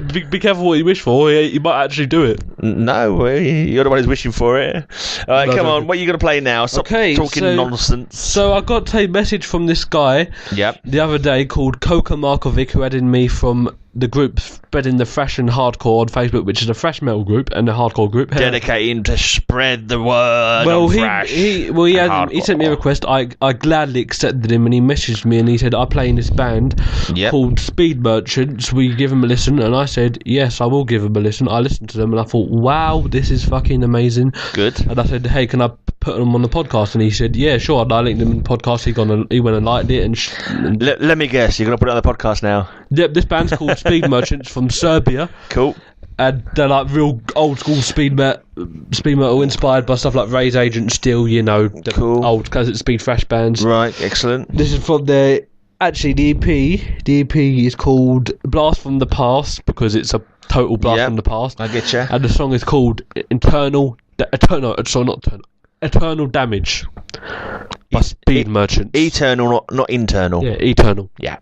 be careful what you wish for. You might actually do it. No, you're the one who's wishing for it. All right, come on. What are you going to play now? Stop talking nonsense. So I got a message from this guy the other day called Koka Markovic, who added me from the group Spreading the Thrash and Hardcore on Facebook, which is a thrash metal group and a hardcore group. Dedicating to spread the word on thrash. He sent me a request. I gladly accepted him, and he messaged me and he said, I play in this band called Speed Merchants. Will you give him a listen? And I said, yes, I will give him a listen. I listened to them and I thought, wow, this is fucking amazing. Good. And I said, hey, can I put them on the podcast? And he said, yeah, sure. And I linked them in the podcast. He went and liked it. And let me guess, you're going to put it on the podcast now? Yep, this band's called Speed Merchants from Serbia. Cool. And they're like real old school speed metal inspired by stuff like Ray's Agent Steel, the old classic speed thrash bands. Right, excellent. This is from the EP. The EP is called Blast from the Past because it's a total blast from the past. I get you. And the song is called Eternal Damage by Speed Merchants. Eternal, not internal. Yeah, Eternal. Yeah.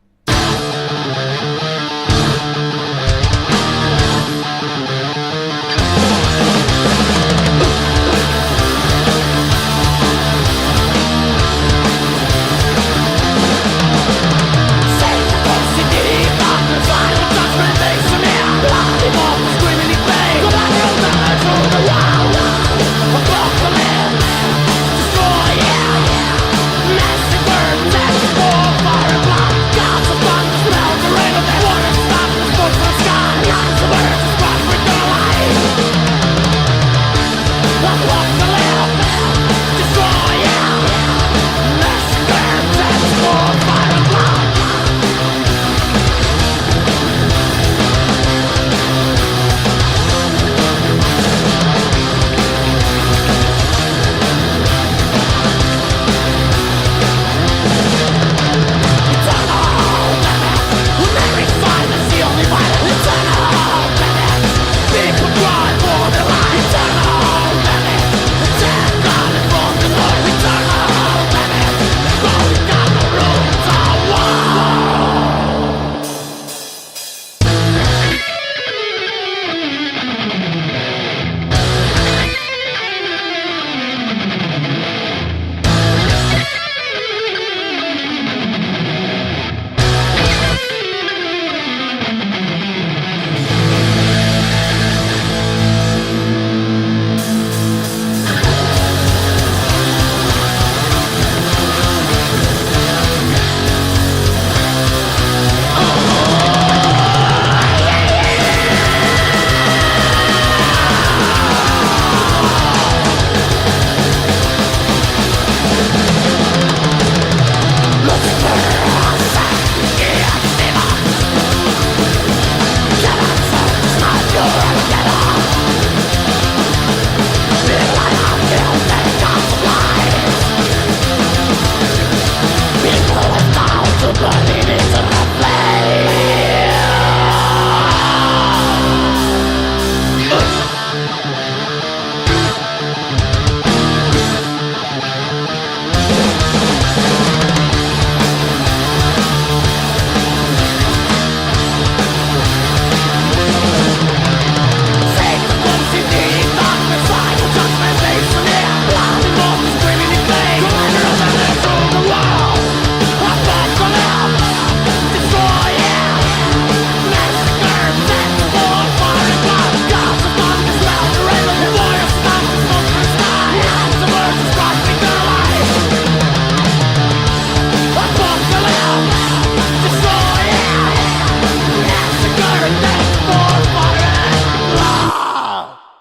Massacre, attack, war, fire, blood, God.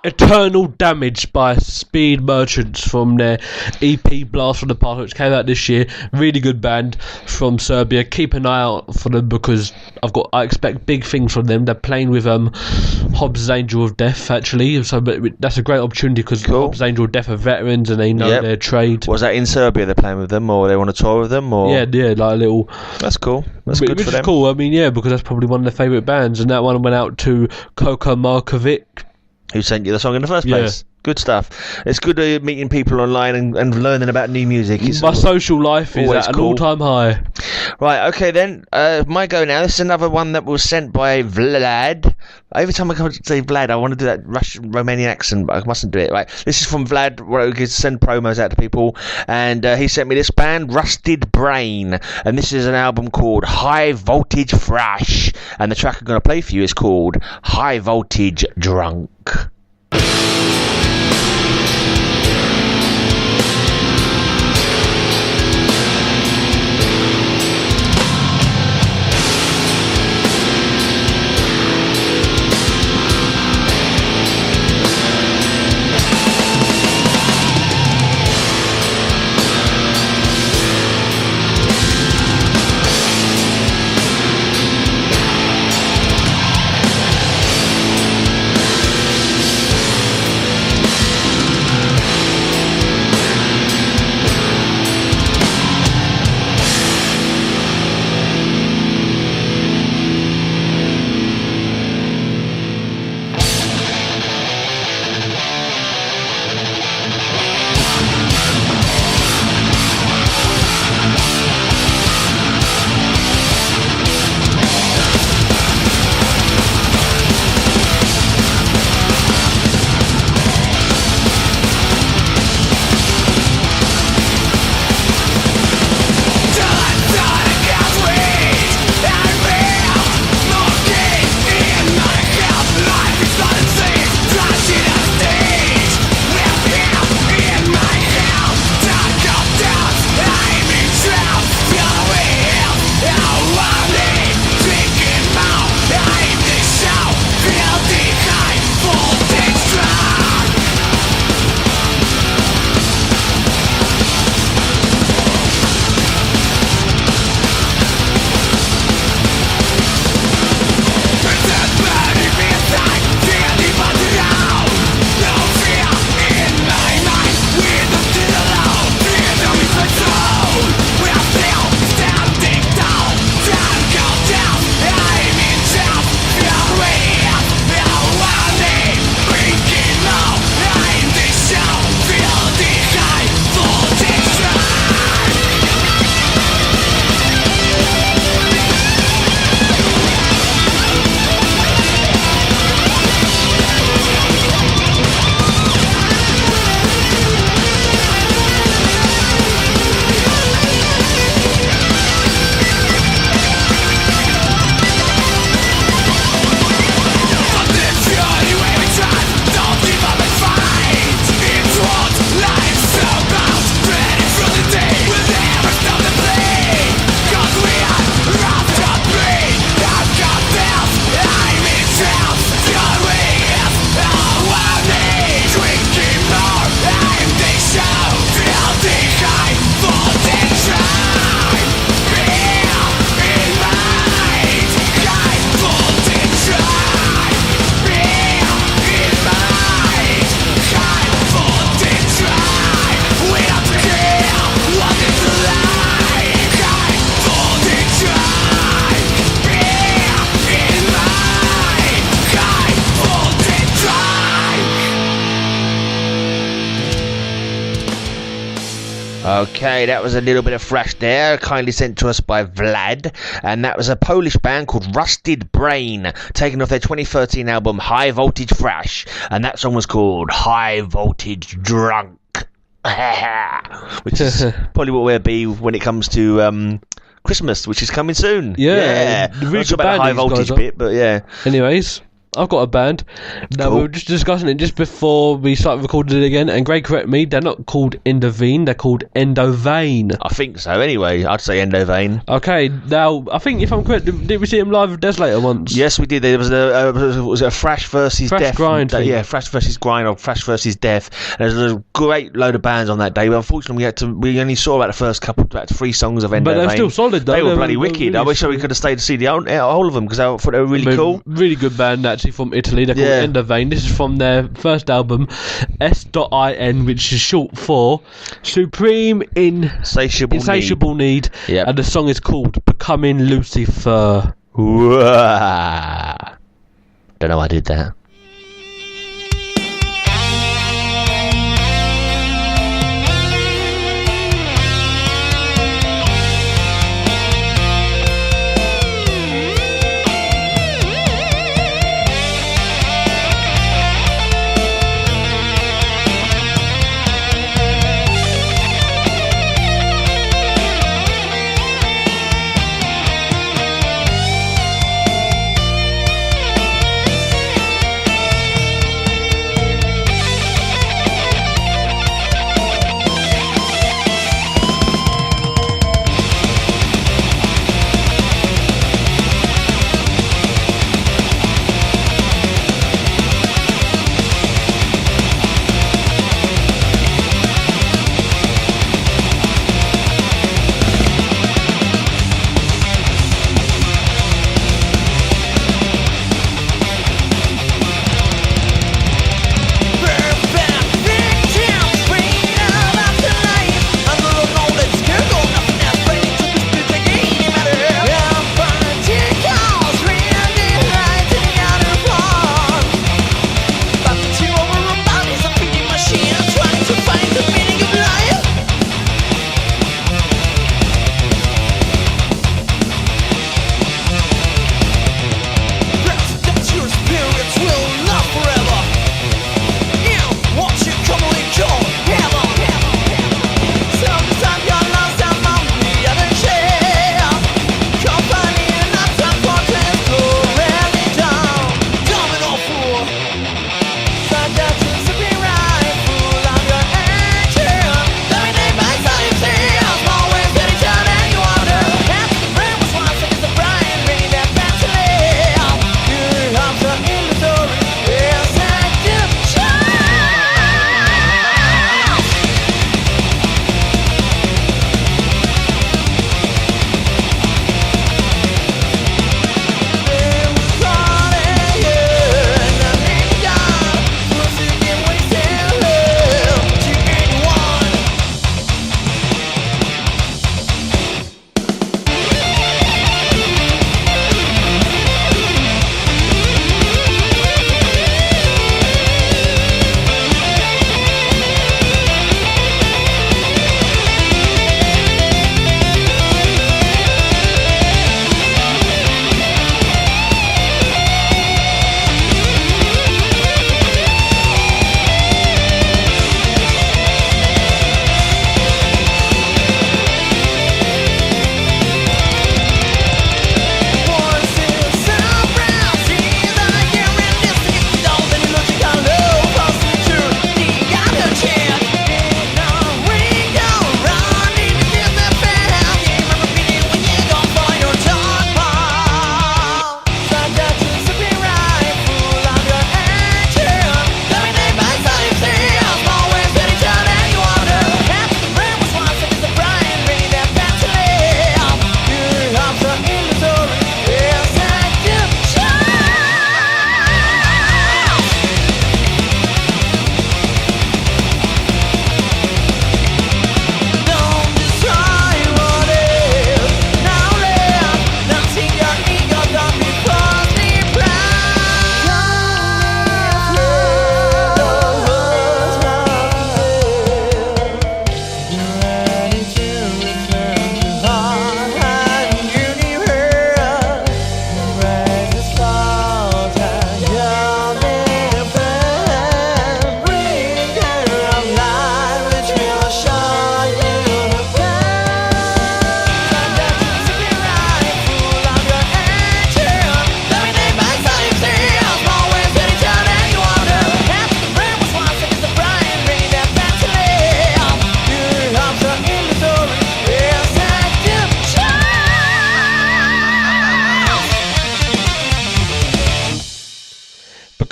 Eternal Damage by Speed Merchants from their EP Blast from the Past, which came out this year. Really good band from Serbia. Keep an eye out for them because I expect big things from them. They're playing with Hobbs' Angel of Death, actually, so that's a great opportunity because Hobbs' Angel of Death are veterans and they know their trade. Was that in Serbia they're playing with them, or they want to tour with them? Or yeah, like a little. That's cool. That's good for them. Which is cool. I mean, yeah, because that's probably one of their favourite bands, and that one went out to Koko Markovic, who sent you the song in the first place. Good stuff. It's good meeting people online and learning about new music. My social life is at an all-time high. Right, okay then. My go now. This is another one that was sent by Vlad. Every time I come to say Vlad, I want to do that Russian Romanian accent, but I mustn't do it. Right, this is from Vlad, where we can send promos out to people, and he sent me this band, Rusted Brain, and this is an album called High Voltage Thrash, and the track I'm going to play for you is called High Voltage Drunk. Okay, that was a little bit of thrash there, kindly sent to us by Vlad, and that was a Polish band called Rusted Brain, taken off their 2013 album High Voltage Thrash, and that song was called High Voltage Drunk, which is probably what we'll be when it comes to Christmas, which is coming soon. Yeah. Really good about the high voltage bit, but yeah. Anyways. I've got a band. Now, Cool. we were just discussing it just before we started recording it again, and Greg, correct me, they're not called Endovine, they're called Endovane. I think so. Anyway, I'd say Endovane. Okay, now, I think if I'm correct, did we see him live with Desolator once? Yes, we did. There was a Thrash versus Thrash Death. Grind thing. Yeah, Thrash versus Grind or Thrash versus Death. And there's a great load of bands on that day, but unfortunately we only saw about the first about 3 songs of Endovane. But they're still solid, though. They were bloody wicked. Really I wish we could have stayed to see the whole of them, because I thought they were really cool. Really good band, actually, from Italy. They're called Endovane. This is from their first album, S.I.N, which is short for Supreme Insatiable Need. Yep. And the song is called Becoming Lucifer. Don't know I did that.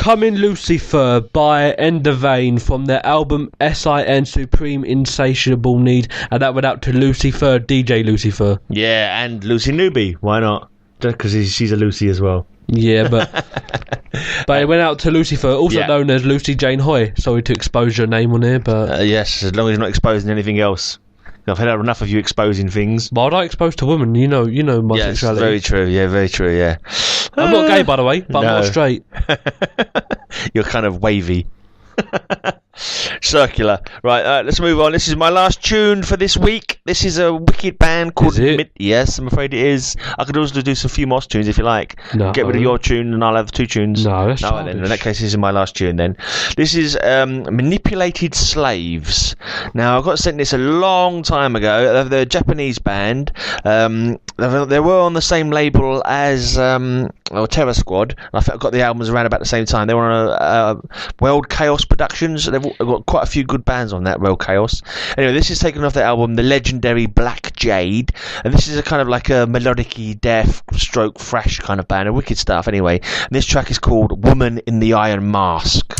Becoming Lucifer by End of Vein from their album SIN Supreme Insatiable Need, and that went out to Lucifer, DJ Lucifer. Yeah, and Lucy Newby. Why not? Just because she's a Lucy as well. Yeah, but it went out to Lucifer, also known as Lucy Jane Hoy. Sorry to expose your name on here, but yes, as long as you're not exposing anything else. I've had enough of you exposing things. But I exposed to women, you know my sexuality. Very true. Yeah, very true. Yeah. I'm not gay, by the way, but I'm not straight. You're kind of wavy. Circular. Right, let's move on. This is my last tune for this week. This is a wicked band called... Is it? Yes, I'm afraid it is. I could also do some few more tunes if you like. No. Get rid of your tune and I'll have 2 tunes. No, that's then. In that case, this is my last tune then. This is Manipulated Slaves. Now, I got sent this a long time ago. They're a Japanese band. They were on the same label as Terror Squad. I got the albums around about the same time. They were on World Chaos Productions. They've got quite a few good bands on that World Chaos. Anyway, this is taken off their album The Legendary Black Jade, and this is a kind of like a melodic-y, death stroke thrash kind of band, and wicked stuff anyway. And this track is called Woman in the Iron Mask.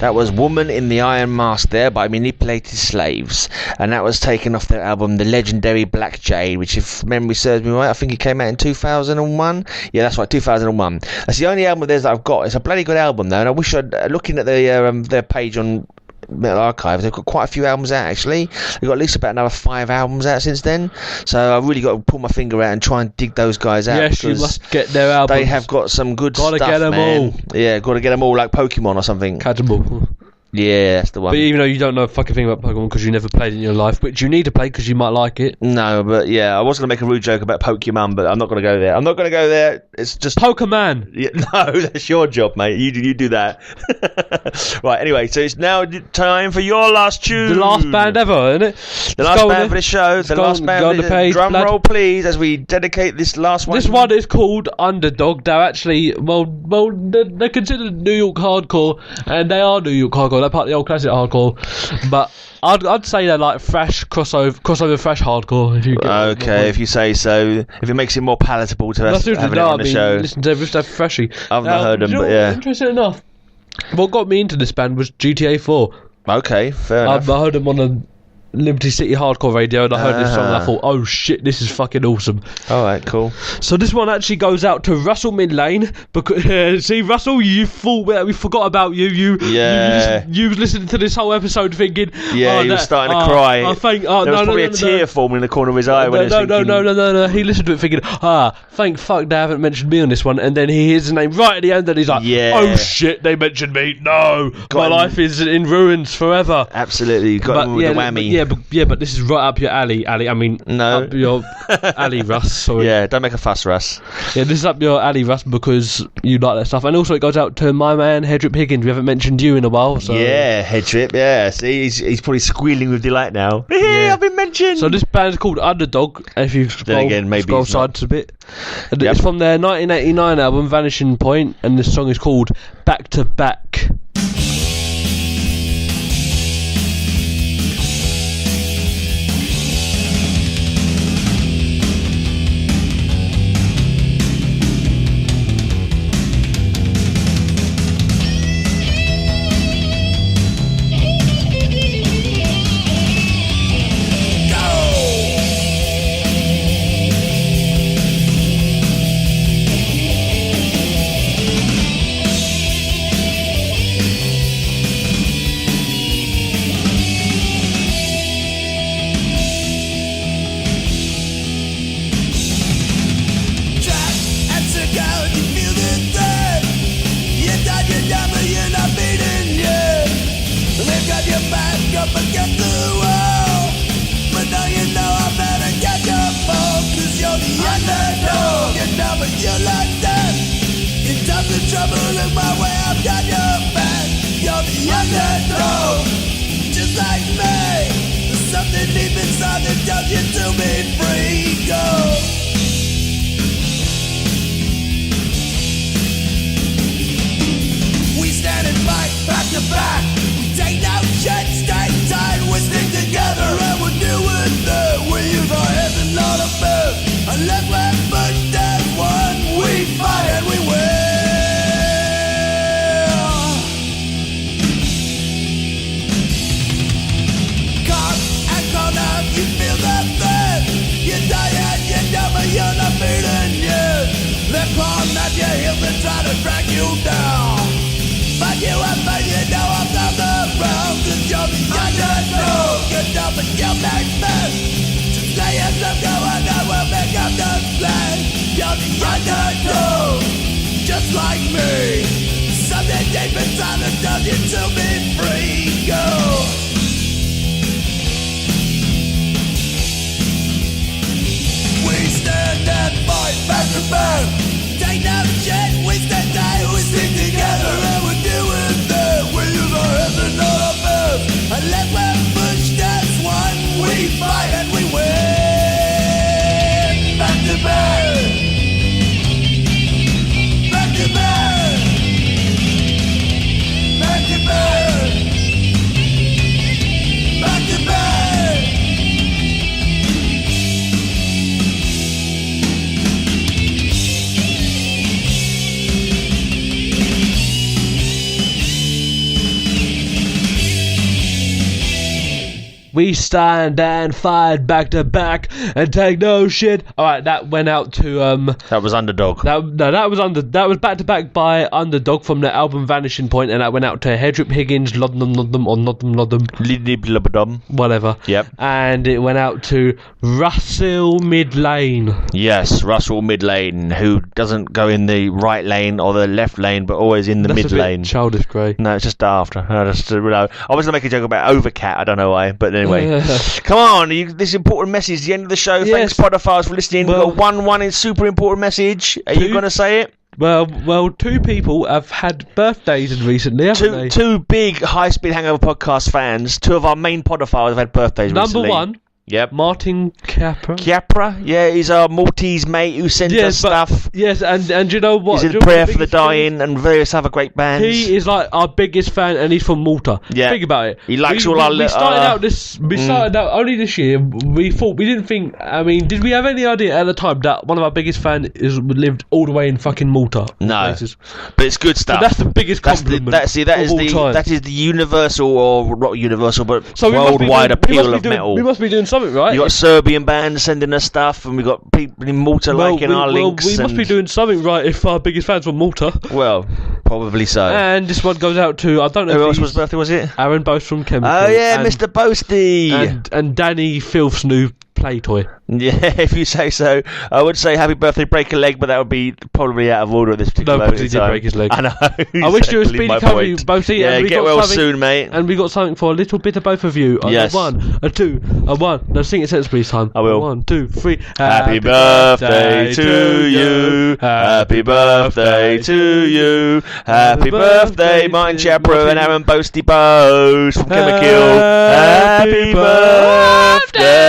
That was Woman in the Iron Mask there by Manipulated Slaves, and that was taken off their album The Legendary Black Jade, which, if memory serves me right, I think it came out in 2001. Yeah, that's right, 2001. That's the only album of theirs that I've got. It's a bloody good album though, and I wish I'd looking at their page on Metal Archive, they've got quite a few albums out actually. They've got at least about another 5 albums out since then, so I've really got to pull my finger out and try and dig those guys out. Yes, you must get their albums. They have got some good stuff, Gotta get them all. Yeah, gotta get them all, like Pokemon or something. Catch them all. Yeah, that's the one. But even though you don't know a fucking thing about Pokemon because you never played it in your life, which you need to play because you might like it. No, but yeah, I was going to make a rude joke about Pokemon, but I'm not going to go there. It's just Pokemon. Yeah, no, that's your job, mate. You do that. Right. Anyway, so it's now time for your last tune. The last band ever, isn't it? The last band for the show. The last band. Drum roll, please, as we dedicate this last one. This one is called Underdog. They're actually they're considered New York hardcore, and they are New York hardcore. They're part of the old classic hardcore, but I'd say they're like fresh crossover fresh hardcore. If you get okay, if you say so. If it makes it more palatable to us having it on the show. Listen to every stuff freshy. I've not heard them, but yeah. Interesting enough, what got me into this band was GTA 4. Okay, fair enough. I heard them on a Liberty City hardcore radio, and I heard this song and I thought, oh shit, this is fucking awesome. Alright, cool. So this one actually goes out to Russell Midlane, because see, Russell, you thought we forgot about you. You was listening to this whole episode thinking, yeah, he was starting to cry. I think there was probably a tear forming in the corner of his eye when he was thinking. No. He listened to it thinking, thank fuck they haven't mentioned me on this one, and then he hears his name right at the end, and he's like, oh shit, they mentioned me. No, my life is in ruins forever. Absolutely, got him with the whammy. But this is right up your alley. I mean, no, up your alley, Russ. Sorry. Yeah, don't make a fuss, Russ. Yeah, this is up your alley, Russ, because you like that stuff. And also, it goes out to my man Hedrip Higgins. We haven't mentioned you in a while. So. Yeah, Hedrip. Yeah, see, he's probably squealing with delight now. Yeah, I've been mentioned. So this band is called Underdog. If you scroll sides a bit, it's from their 1989 album Vanishing Point, and this song is called Back to Back. Just like me, something deep inside that tells you to be free. Go. We stand and fight back to back. Take no shit, we stand tight, we stick together, and we do it there. We use our heads and not our fists. Unless we're pushed as one, we fight and we win. Back to back. We stand and fight back to back and take no shit. Alright, that went out to That was Underdog. that was back to back by Underdog from the album Vanishing Point, and that went out to Hedrip Higgins, Lodnum or Nodum, whatever. Yep. And it went out to Russell Midlane. Yes, Russell Midlane, who doesn't go in the right lane or the left lane, but always in the mid lane. Childish Grey. No, it's just after. I was going to make a joke about Overcat. I don't know why, but anyway. Come on, this important message. The end of the show. Yes. Thanks, Podophiles, for listening. Well, We've got one super important message. Are you going to say it? Well, two people have had birthdays recently, haven't they? Two big High Speed Hangover podcast fans. Two of our main Podophiles have had birthdays recently. Number one. Yep. Martin Capra. Yeah, he's our Maltese mate who sends us stuff. Yes, and you know what? He's in Prayer for the Dying and various other great bands. He is like our biggest fan, and he's from Malta. Yeah. Think about it. He likes all our... We started out only this year. We didn't think... I mean, did we have any idea at the time that one of our biggest fans lived all the way in fucking Malta? No. Places? But it's good stuff. So that's the biggest compliment that is the universal, or not universal, but so worldwide appeal of metal. We must be doing something, right? You got Serbian bands sending us stuff, and we got people in Malta liking our links. We must be doing something right if our biggest fans were Malta. Well, probably so. And this one goes out to, I don't know who else's birthday was it? Aaron Boast from Chemical. Oh yeah, Mr. Boasty. And Danny Filth's new play toy. Yeah, if you say so. I would say happy birthday, break a leg, but that would be probably out of order at this particular moment. Nobody did break his leg. I know. I wish you a speedy recovery, Boasty. Yeah, and get well soon, mate. And we got something for a little bit of both of you. Yes. A 1, a 2, a 1. No, sing it sensibly, time. I will. 1, 2, 3. Happy birthday to you. Happy birthday to you. Happy birthday, Martin Chapra and Aaron Boasty Boast from Chemical. Happy birthday